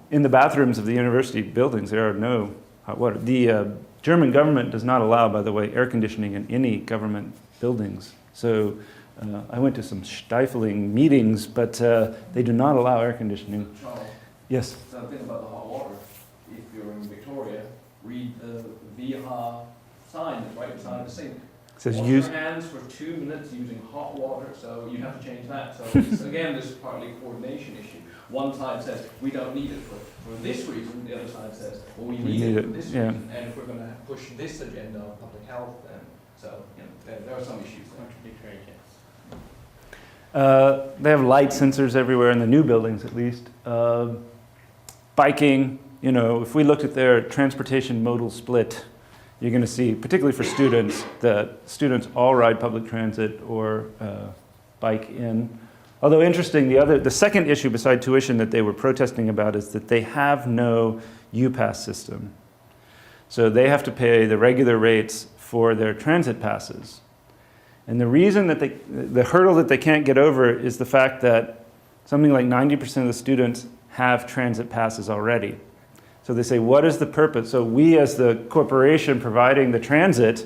in the bathrooms of the university buildings, there are no hot water. The German government does not allow, by the way, air conditioning in any government buildings. So I went to some stifling meetings, but they do not allow air conditioning. Charles, Yes. something about the hot water. If you're in Victoria, read the VH sign that's right beside the sink. It says Wash use. your hands for 2 minutes using hot water, so you have to change that. So it's, again, this is partly a coordination issue. One side says we don't need it for this reason, the other side says, well, we need it for this yeah. reason, and if we're going to push this agenda on public health, then so you know, there are some issues there. They have light sensors everywhere in the new buildings, at least. Biking, you know, if we looked at their transportation modal split, you're going to see, particularly for students, that students all ride public transit or bike in. Although interesting, the second issue beside tuition that they were protesting about is that they have no UPass system. So they have to pay the regular rates for their transit passes. And the reason that the hurdle that they can't get over is the fact that something like 90% of the students have transit passes already. So they say, what is the purpose? So we as the corporation providing the transit,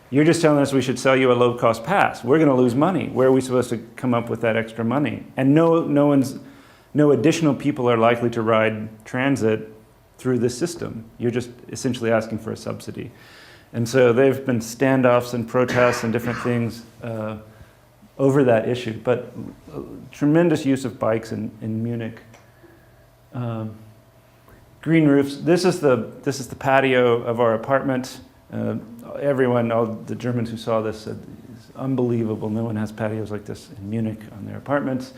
you're just telling us we should sell you a low-cost pass. We're going to lose money. Where are we supposed to come up with that extra money? And no additional people are likely to ride transit through this system. You're just essentially asking for a subsidy. And so they've been standoffs and protests and different things over that issue. But tremendous use of bikes in Munich. Green roofs. This is the patio of our apartment. Everyone, all the Germans who saw this said, it's unbelievable. No one has patios like this in Munich on their apartments.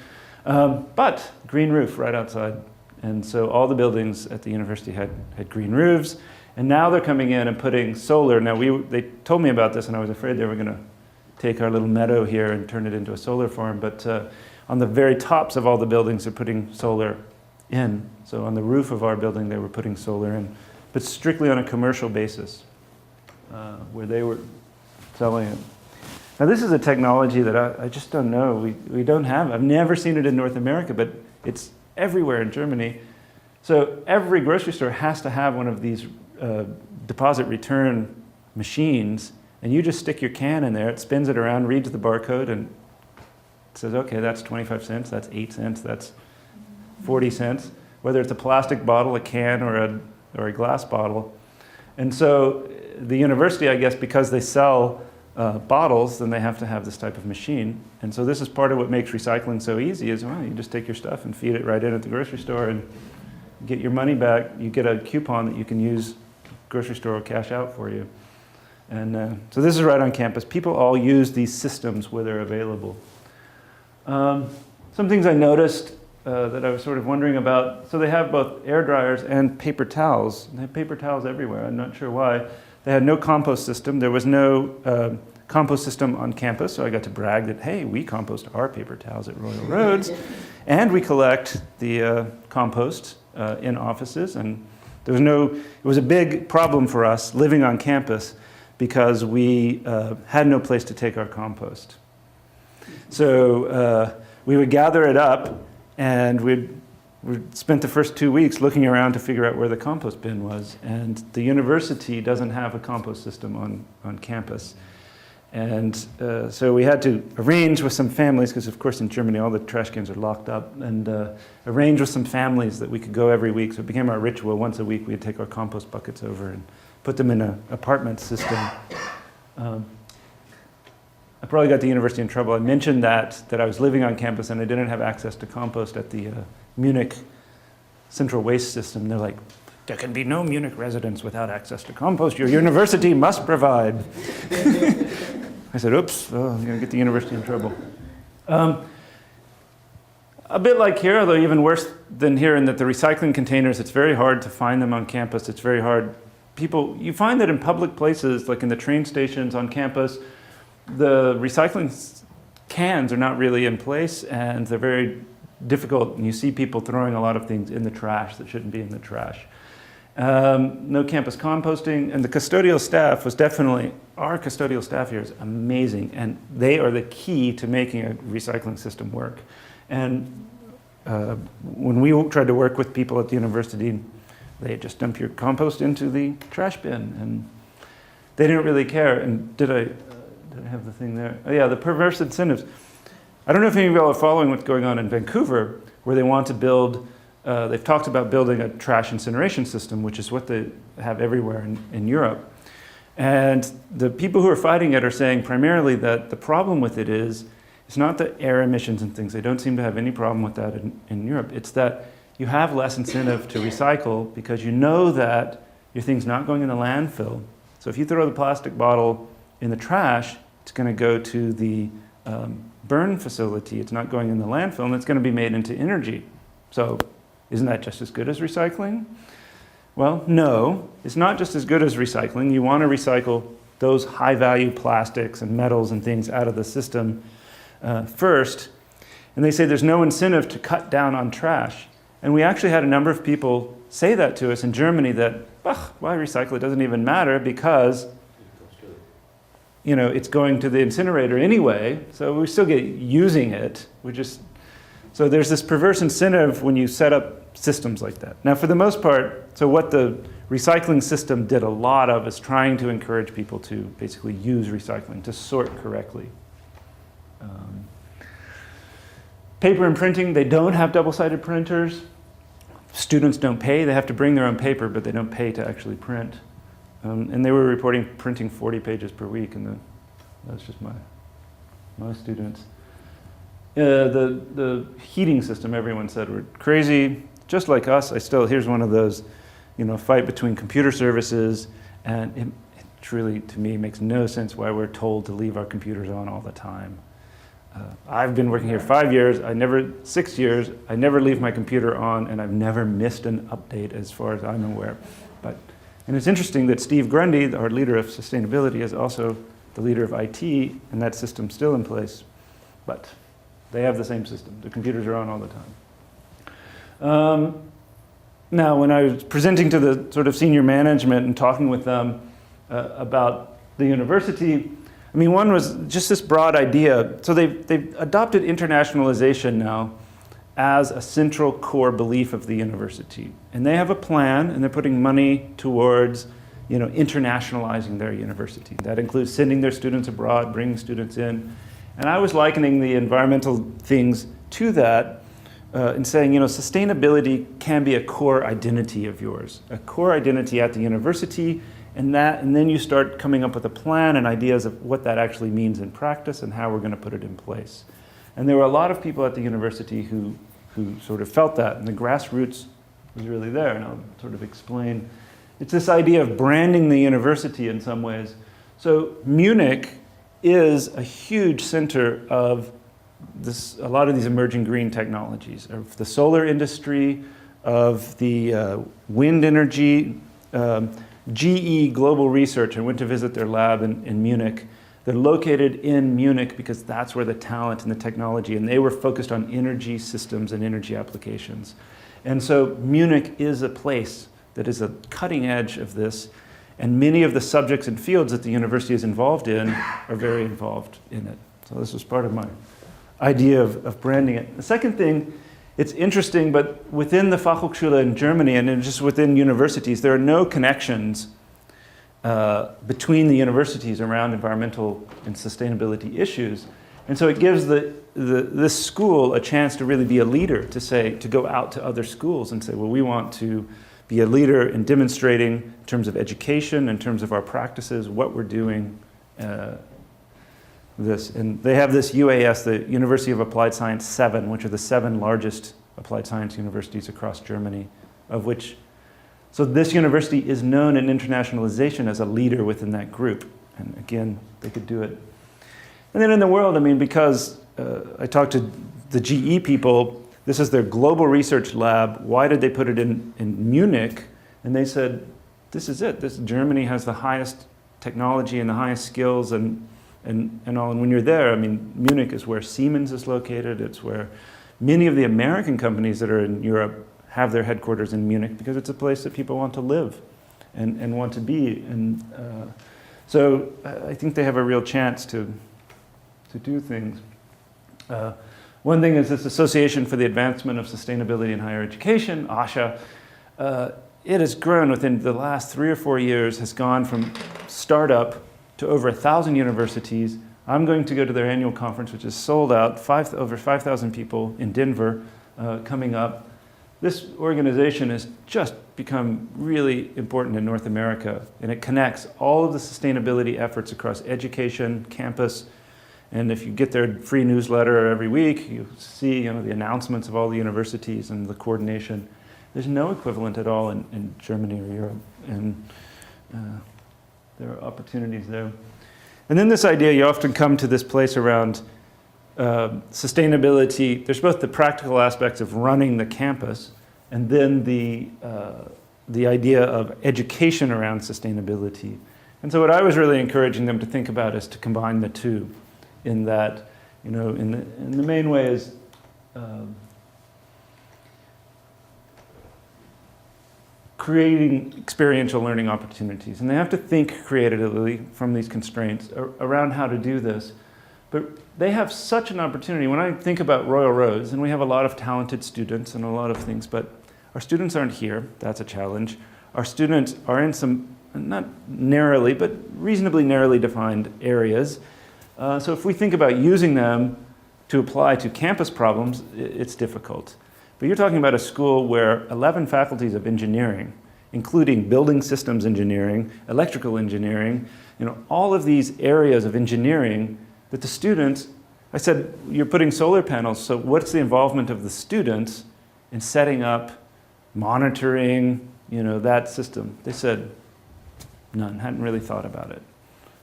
But green roof right outside. And so all the buildings at the university had green roofs. And now they're coming in and putting solar. Now they told me about this and I was afraid they were going to take our little meadow here and turn it into a solar farm. But on the very tops of all the buildings they're putting solar in. So on the roof of our building they were putting solar in. But strictly on a commercial basis. Where they were selling it. Now this is a technology that I just don't know. We don't have. I've never seen it in North America, but it's everywhere in Germany. So every grocery store has to have one of these deposit return machines, and you just stick your can in there, it spins it around, reads the barcode, and says, okay, that's 25 cents, that's 8 cents, that's 40 cents, whether it's a plastic bottle, a can, or a glass bottle. And so the university, I guess, because they sell bottles, then they have to have this type of machine. And so this is part of what makes recycling so easy is, well, you just take your stuff and feed it right in at the grocery store and get your money back. You get a coupon that you can use, grocery store will cash out for you. And so this is right on campus. People all use these systems where they're available. Some things I noticed that I was sort of wondering about. So they have both air dryers and paper towels. They have paper towels everywhere. I'm not sure why. They had no compost system. There was no compost system on campus, so I got to brag that, hey, we compost our paper towels at Royal Roads, and we collect the compost in offices. And it was a big problem for us living on campus because we had no place to take our compost. So we would gather it up and we'd we spent the first 2 weeks looking around to figure out where the compost bin was. And the university doesn't have a compost system on campus. And so we had to arrange with some families, because of course in Germany all the trash cans are locked up, and arrange with some families that we could go every week. So it became our ritual. Once a week we'd take our compost buckets over and put them in an apartment system. I probably got the university in trouble. I mentioned that I was living on campus and I didn't have access to compost at the Munich central waste system. They're like, there can be no Munich residents without access to compost. Your university must provide. I said, oops, oh, I'm going to get the university in trouble. A bit like here, although even worse than here, in that the recycling containers, it's very hard to find them on campus. It's very hard. You find that in public places, like in the train stations on campus, the recycling cans are not really in place, and they're very difficult. And you see people throwing a lot of things in the trash that shouldn't be in the trash. No campus composting, and the custodial staff was definitely, our custodial staff here is amazing, and they are the key to making a recycling system work. And when we tried to work with people at the university, they just dump your compost into the trash bin, and they didn't really care. And did I have the thing there? Oh yeah, the perverse incentives. I don't know if any of you all are following what's going on in Vancouver, where they want to build, they've talked about building a trash incineration system, which is what they have everywhere in Europe. And the people who are fighting it are saying primarily that the problem with it is, it's not the air emissions and things. They don't seem to have any problem with that in Europe. It's that you have less incentive to recycle because you know that your thing's not going in the landfill. So if you throw the plastic bottle in the trash, it's going to go to the burn facility. It's not going in the landfill, and it's going to be made into energy. So isn't that just as good as recycling? Well, no, it's not just as good as recycling. You want to recycle those high-value plastics and metals and things out of the system first. And they say there's no incentive to cut down on trash. And we actually had a number of people say that to us in Germany, that, why recycle? It doesn't even matter because it's going to the incinerator anyway, so we still get using it. So there's this perverse incentive when you set up systems like that. Now, for the most part, so what the recycling system did a lot of is trying to encourage people to basically use recycling, to sort correctly. Paper and printing, they don't have double-sided printers. Students don't pay. They have to bring their own paper, but they don't pay to actually print. And they were reporting printing 40 pages per week, and that's just my students. The heating system, everyone said, were crazy. Just like us, here's one of those, fight between computer services, and it truly, to me, makes no sense why we're told to leave our computers on all the time. I've been working here 5 years, 6 years, I never leave my computer on, and I've never missed an update as far as I'm aware. And it's interesting that Steve Grundy, our leader of sustainability, is also the leader of IT, and that system's still in place. But they have the same system. The computers are on all the time. Now, when I was presenting to the sort of senior management and talking with them about the university, one was just this broad idea. So they've adopted internationalization now as a central core belief of the university. And they have a plan, and they're putting money towards internationalizing their university. That includes sending their students abroad, bringing students in. And I was likening the environmental things to that and saying, sustainability can be a core identity of yours, a core identity at the university, and then you start coming up with a plan and ideas of what that actually means in practice and how we're going to put it in place. And there were a lot of people at the university who sort of felt that, and the grassroots was really there, and I'll sort of explain. It's this idea of branding the university in some ways. So Munich is a huge center of a lot of these emerging green technologies, of the solar industry, of the wind energy. GE Global Research, I went to visit their lab in Munich. They're located in Munich because that's where the talent and the technology, and they were focused on energy systems and energy applications. And so Munich is a place that is a cutting edge of this, and many of the subjects and fields that the university is involved in are very involved in it. So this was part of my idea of branding it. The second thing it's interesting, but within the Fachhochschule in Germany and then just within universities, there are no connections between the universities around environmental and sustainability issues. And so it gives this school a chance to really be a leader, to go out to other schools and say, well, we want to be a leader in demonstrating in terms of education, in terms of our practices, what we're doing. This. And they have this UAS, the University of Applied Science 7, which are the 7 largest applied science universities across Germany, of which, so this university is known in internationalization as a leader within that group. And again, they could do it. And then in the world, I mean, because I talked to the GE people, this is their global research lab. Why did they put it in Munich? And they said, this is it. Germany has the highest technology and the highest skills and all. And when you're there, I mean, Munich is where Siemens is located. It's where many of the American companies that are in Europe have their headquarters in Munich because it's a place that people want to live and want to be. And so I think they have a real chance to do things. One thing is this Association for the Advancement of Sustainability in Higher Education, ASHA. It has grown within the last 3 or 4 years, has gone from startup to over 1,000 universities. I'm going to go to their annual conference, which is sold out, over 5,000 people in Denver coming up. This organization has just become really important in North America, and it connects all of the sustainability efforts across education, campus, and if you get their free newsletter every week, you see the announcements of all the universities and the coordination. There's no equivalent at all in Germany or Europe, and there are opportunities there. And then this idea, you often come to this place around sustainability. There's both the practical aspects of running the campus and then the idea of education around sustainability. And so what I was really encouraging them to think about is to combine the two in that, in the main way is creating experiential learning opportunities. And they have to think creatively from these constraints around how to do this. But they have such an opportunity. When I think about Royal Roads, and we have a lot of talented students and a lot of things, but our students aren't here. That's a challenge. Our students are in some, not narrowly, but reasonably narrowly defined areas. So if we think about using them to apply to campus problems, it's difficult. But you're talking about a school where 11 faculties of engineering, including building systems engineering, electrical engineering, all of these areas of engineering that the students, I said, you're putting solar panels, so what's the involvement of the students in setting up, monitoring, that system? They said, none, hadn't really thought about it.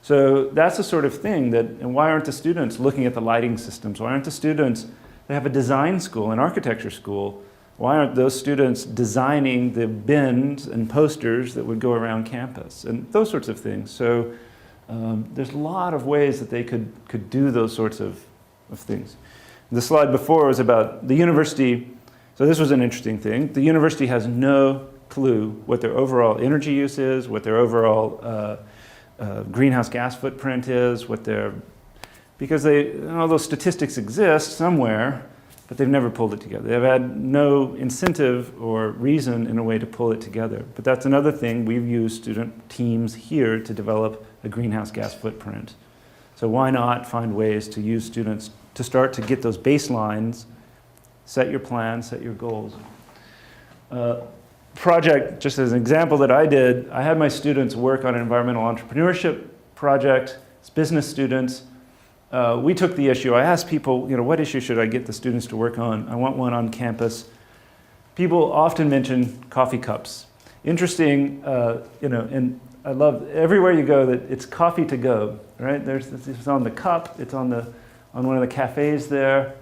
So that's the sort of thing and why aren't the students looking at the lighting systems? Why aren't the students, they have a design school, an architecture school, why aren't those students designing the bins and posters that would go around campus? And those sorts of things. So there's a lot of ways that they could do those sorts of things. The slide before was about the university. So this was an interesting thing. The university has no clue what their overall energy use is, what their overall greenhouse gas footprint is, because all those statistics exist somewhere, but they've never pulled it together. They've had no incentive or reason in a way to pull it together. But that's another thing. We've used student teams here to develop a greenhouse gas footprint. So why not find ways to use students to start to get those baselines, set your plans, set your goals. Project, just as an example that I did, I had my students work on an environmental entrepreneurship project. It's business students. We took the issue. I asked people, what issue should I get the students to work on? I want one on campus. People often mention coffee cups. Interesting, and I love everywhere you go that it's coffee to go, right? It's on the cup. It's on one of the cafes there.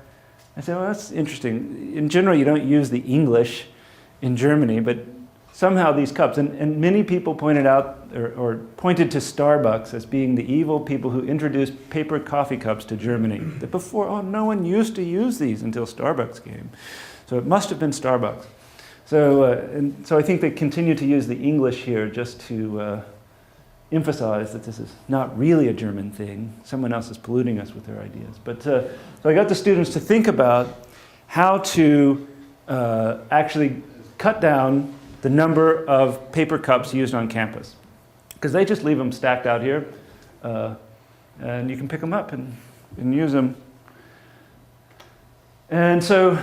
I said, well, that's interesting. In general, you don't use the English in Germany, but somehow these cups, and many people pointed out or pointed to Starbucks as being the evil people who introduced paper coffee cups to Germany. That before, no one used to use these until Starbucks came. So it must have been Starbucks. So I think they continue to use the English here just to emphasize that this is not really a German thing. Someone else is polluting us with their ideas. But so I got the students to think about how to actually cut down the number of paper cups used on campus. Because they just leave them stacked out here, and you can pick them up and use them. And so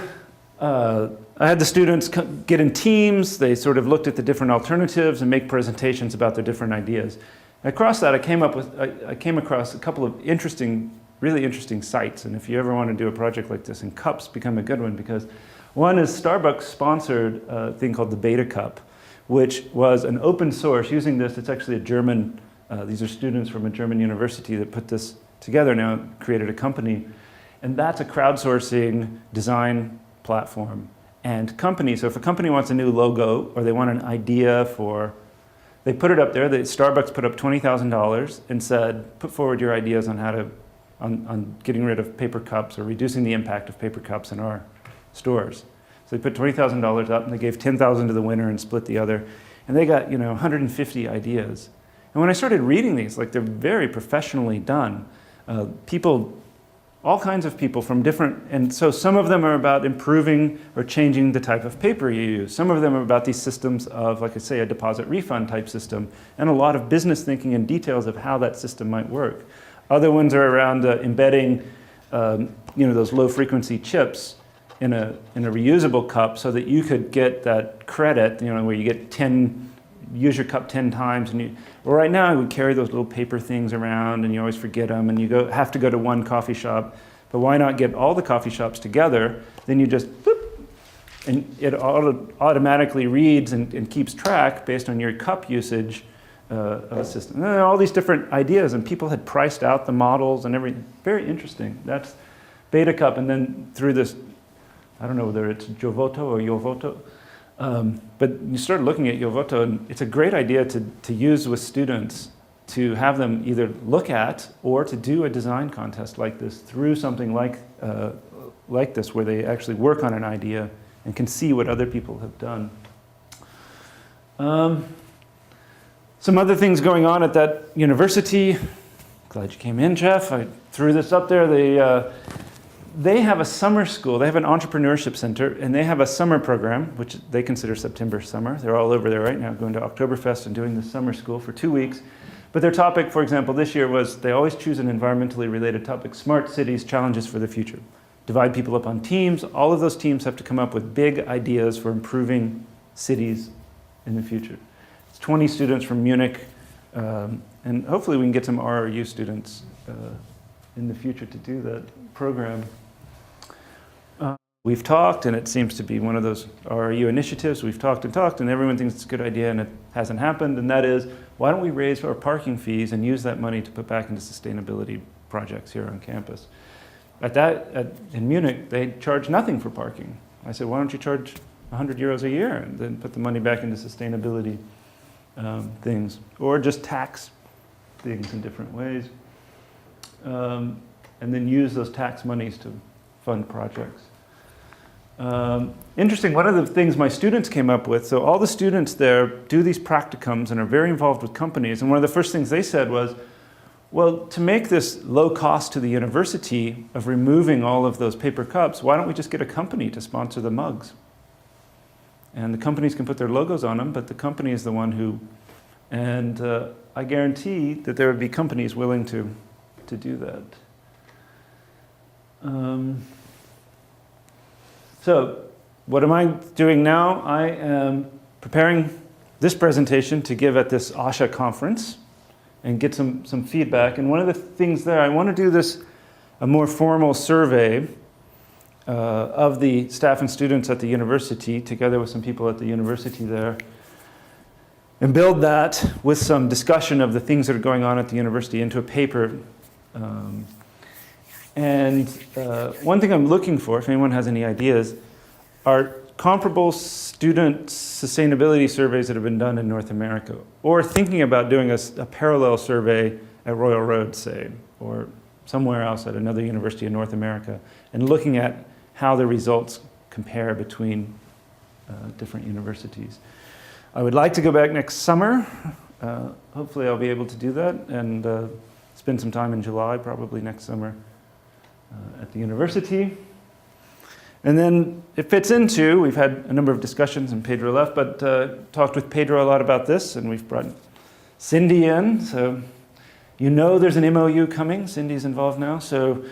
I had the students get in teams. They sort of looked at the different alternatives and make presentations about their different ideas. Across that, I came across a couple of really interesting sites. And if you ever want to do a project like this, and cups become a good one, because one is Starbucks sponsored a thing called the Beta Cup, which was an open source. Using this, it's actually a German, these are students from a German university that put this together now, created a company. And that's a crowdsourcing design platform. And companies, so if a company wants a new logo or they want an idea for, they put it up there. Starbucks put up $20,000 and said, put forward your ideas on how to, on getting rid of paper cups or reducing the impact of paper cups in our stores. So they put $20,000 up and they gave $10,000 to the winner and split the other. And they got, 150 ideas. And when I started reading these, like they're very professionally done. All kinds of people from different, and so some of them are about improving or changing the type of paper you use. Some of them are about these systems of, like I say, a deposit refund type system, and a lot of business thinking and details of how that system might work. Other ones are around embedding, those low frequency chips in a reusable cup so that you could get that credit, where you get use your cup 10 times. Well, right now I would carry those little paper things around and you always forget them and you have to go to one coffee shop. But why not get all the coffee shops together? Then you just, boop, and it automatically reads and keeps track based on your cup usage system. And there are all these different ideas, and people had priced out the models and everything. Very interesting. That's Beta Cup. And then through this, I don't know whether it's Jovoto or Yovoto, but you start looking at Yovoto, and it's a great idea to use with students, to have them either look at or to do a design contest like this through something like this, where they actually work on an idea and can see what other people have done. Some other things going on at that university. Glad you came in, Jeff. I threw this up there. They have a summer school. They have an entrepreneurship center, and they have a summer program, which they consider September summer. They're all over there right now, going to Oktoberfest and doing this summer school for 2 weeks. But their topic, for example, this year was, they always choose an environmentally related topic: smart cities, challenges for the future. Divide people up on teams. All of those teams have to come up with big ideas for improving cities in the future. It's 20 students from Munich, and hopefully we can get some RRU students in the future to do that program. We've talked, and it seems to be one of those RRU initiatives. We've talked, and everyone thinks it's a good idea, and it hasn't happened. And that is, why don't we raise our parking fees and use that money to put back into sustainability projects here on campus? In Munich, they charge nothing for parking. I said, why don't you charge 100 euros a year and then put the money back into sustainability things, or just tax things in different ways, and then use those tax monies to fund projects. Interesting, one of the things my students came up with, so all the students there do these practicums and are very involved with companies, and one of the first things they said was, well, to make this low cost to the university of removing all of those paper cups, why don't we just get a company to sponsor the mugs? And the companies can put their logos on them, but the company is the one who, and I guarantee that there would be companies willing to do that. So, what am I doing now? I am preparing this presentation to give at this ASHA conference and get some feedback. And one of the things there, I want to do a more formal survey of the staff and students at the university, together with some people at the university there, and build that with some discussion of the things that are going on at the university into a paper. One thing I'm looking for, if anyone has any ideas, are comparable student sustainability surveys that have been done in North America, or thinking about doing a parallel survey at Royal Road, say, or somewhere else at another university in North America, and looking at how the results compare between different universities. I would like to go back next summer. Hopefully I'll be able to do that, and spend some time in July, probably next summer, at the university. And then it fits into, we've had a number of discussions, and Pedro left, but talked with Pedro a lot about this, and we've brought Cindy in. So you know there's an MOU coming. Cindy's involved now. So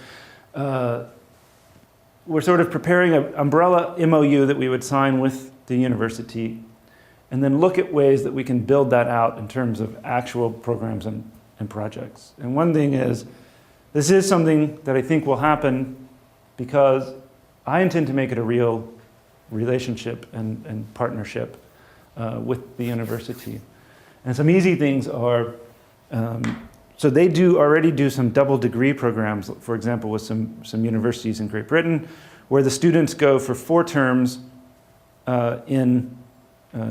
we're sort of preparing an umbrella MOU that we would sign with the university, and then look at ways that we can build that out in terms of actual programs and projects. And one thing is, this is something that I think will happen because I intend to make it a real relationship and partnership with the university. And some easy things are, so they already do some double degree programs, for example, with some universities in Great Britain, where the students go for 4 terms in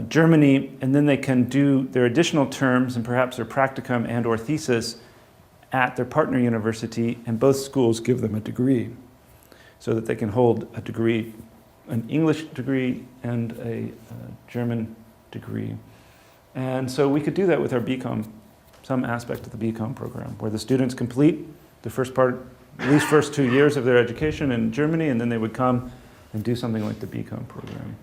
Germany, and then they can do their additional terms and perhaps their practicum and or thesis at their partner university, and both schools give them a degree so that they can hold a degree, an English degree and a German degree. And so we could do that with our BCom, some aspect of the BCom program, where the students complete the first part, at least first 2 years of their education in Germany, and then they would come and do something like the BCom program.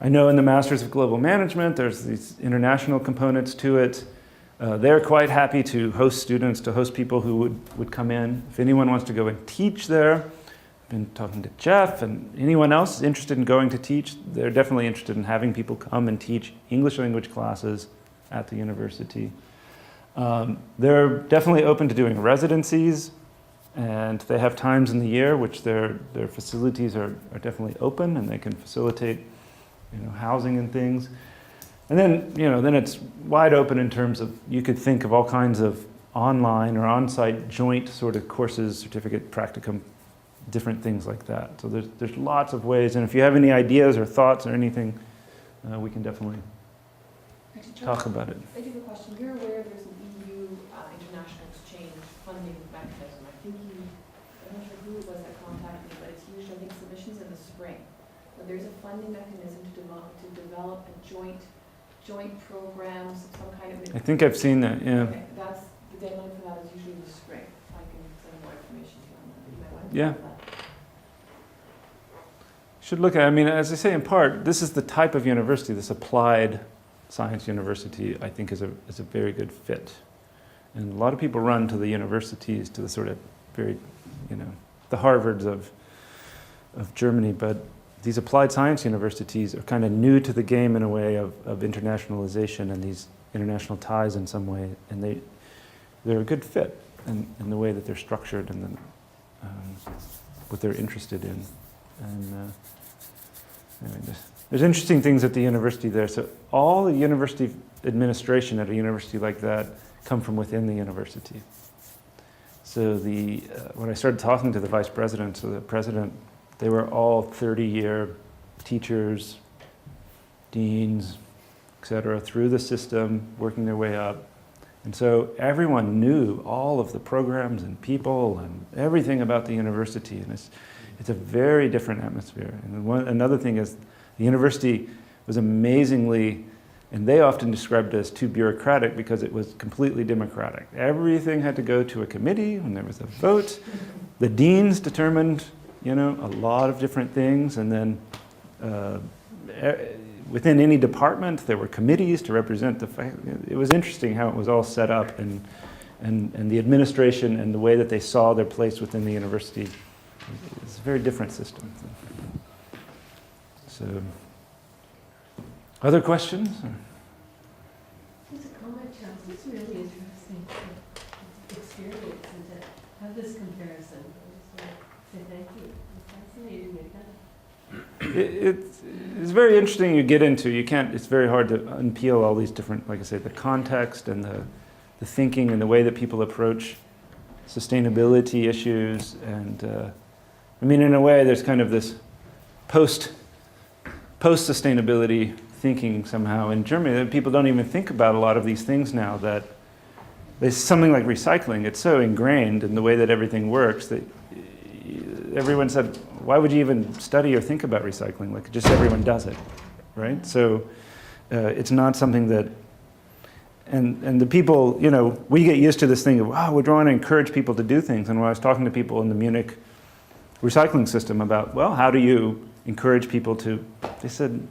I know in the Masters of Global Management, there's these international components to it. They're quite happy to host students, to host people who would come in. If anyone wants to go and teach there, I've been talking to Jeff, and anyone else interested in going to teach, they're definitely interested in having people come and teach English language classes at the university. They're definitely open to doing residencies, and they have times in the year which their facilities are definitely open, and they can facilitate housing and things. And then, then it's wide open in terms of, you could think of all kinds of online or on-site joint sort of courses, certificate, practicum, different things like that. So there's lots of ways, and if you have any ideas or thoughts or anything, we can definitely talk about it. I do have a question. You're aware there's an EU international exchange funding mechanism. I'm not sure who it was that contacted me, but it's usually, I think, submissions in the spring. But there's a funding mechanism to develop a joint programs, some kind of. I think I've seen that, yeah. Okay, that's, the deadline for that is usually in the spring. I can send more information to you on that. You might want to Yeah. know that. Should look at, as I say in part, this is the type of university, this applied science university, I think is a very good fit. And a lot of people run to the universities, to the sort of very, the Harvards of Germany, but these applied science universities are kind of new to the game in a way of internationalization and these international ties in some way, and they're a good fit in the way that they're structured and then what they're interested in. And there's interesting things at the university there. So all the university administration at a university like that come from within the university. So when I started talking to the vice president or the president, they were all 30-year teachers, deans, et cetera, through the system, working their way up. And so everyone knew all of the programs and people and everything about the university. And it's a very different atmosphere. And another thing is the university was amazingly, and they often described it as too bureaucratic because it was completely democratic. Everything had to go to a committee when there was a vote. The deans determined a lot of different things, and then within any department there were committees to represent the fact. It was interesting how it was all set up, and the administration and the way that they saw their place within the university. It's a very different system. So, other questions? Just a comment, Charles. It's really interesting experience and to have this comparison. So say thank you. It's fascinating. It's very interesting you get into. It's very hard to unpeel all these different, like I say, the context and the thinking and the way that people approach sustainability issues. And in a way, there's kind of this post-sustainability thinking somehow in Germany that people don't even think about a lot of these things now. That there's something like recycling. It's so ingrained in the way that everything works that everyone said, why would you even study or think about recycling? Like, just everyone does it, right? So it's not something that, and the people, we get used to this thing of, wow, we're trying to encourage people to do things. And when I was talking to people in the Munich recycling system about, well, how do you encourage people to, they said,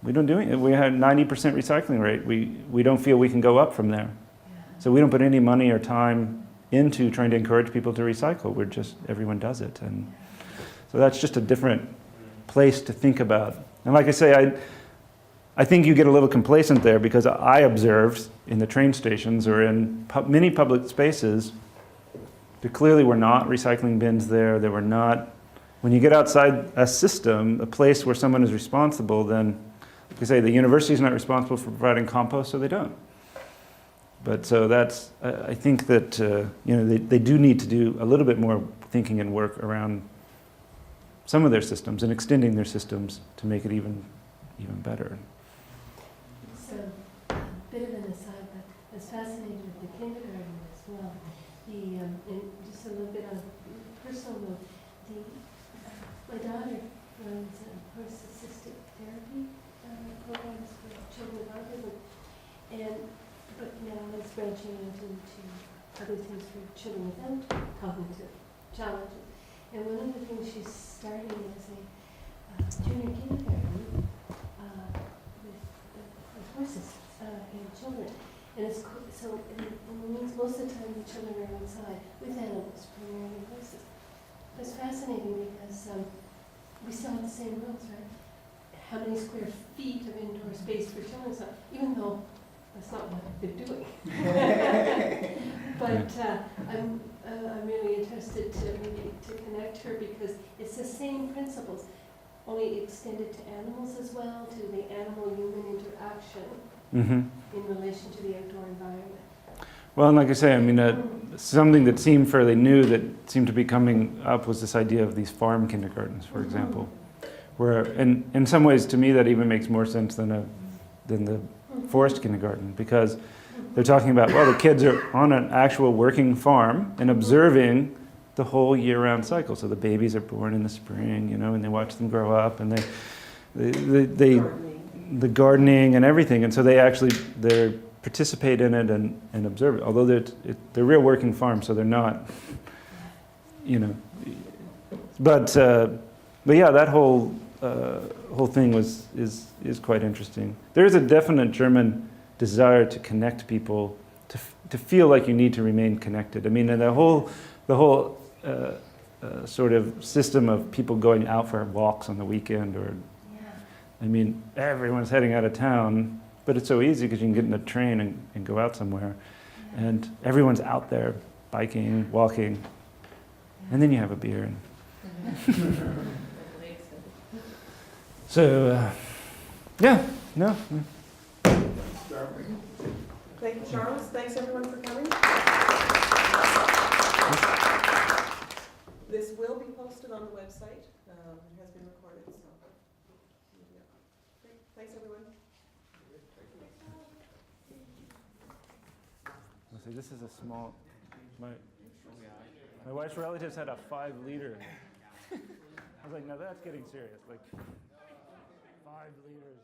we don't do it. We had 90% recycling rate. We don't feel we can go up from there. So we don't put any money or time into trying to encourage people to recycle. We're just, everyone does it. And so that's just a different place to think about. And like I say, I think you get a little complacent there because I observed in the train stations or in many public spaces, there clearly were not recycling bins there. There were not, when you get outside a system, a place where someone is responsible, then, like I say, the university is not responsible for providing compost, so they don't. But so that's, I think that, they do need to do a little bit more thinking and work around some of their systems and extending their systems to make it even better. So, a bit of an aside, but I was fascinated with the kindergarten as well. And just a little bit of personal note, my daughter runs horse-assisted therapy programs for children with autism, but now is branching out into other things for children without cognitive challenges. And one of the things she's starting is a junior kindergarten with horses and children. And it's so it means most of the time the children are outside with animals, primarily horses. It's fascinating because we still have the same rules, right? How many square feet of indoor space for children? So even though that's not what they're doing. But I'm really interested to connect her because it's the same principles, only extended to animals as well, to the animal-human interaction in relation to the outdoor environment. Well, and like I say, I mean, something that seemed fairly new that seemed to be coming up was this idea of these farm kindergartens, for example, where, in some ways, to me, that even makes more sense than the forest kindergarten, because they're talking about, well, the kids are on an actual working farm and observing the whole year-round cycle. So the babies are born in the spring, and they watch them grow up, and they the gardening and everything, and so they participate in it and observe it. Although they're real working farms, so they're not, But yeah, that whole thing is quite interesting. There is a definite German desire to connect people, to feel like you need to remain connected. I mean, and the whole sort of system of people going out for walks on the weekend, I mean, everyone's heading out of town, but it's so easy because you can get in a train and go out somewhere, and everyone's out there biking, walking, and then you have a beer. So, yeah, no. Thank you, Charles. Thanks, everyone, for coming. This will be posted on the website. It has been recorded, so. Yeah. Great. Thanks, everyone. So this is a small. My wife's relatives had a 5-liter. I was like, now that's getting serious. Like 5 liters.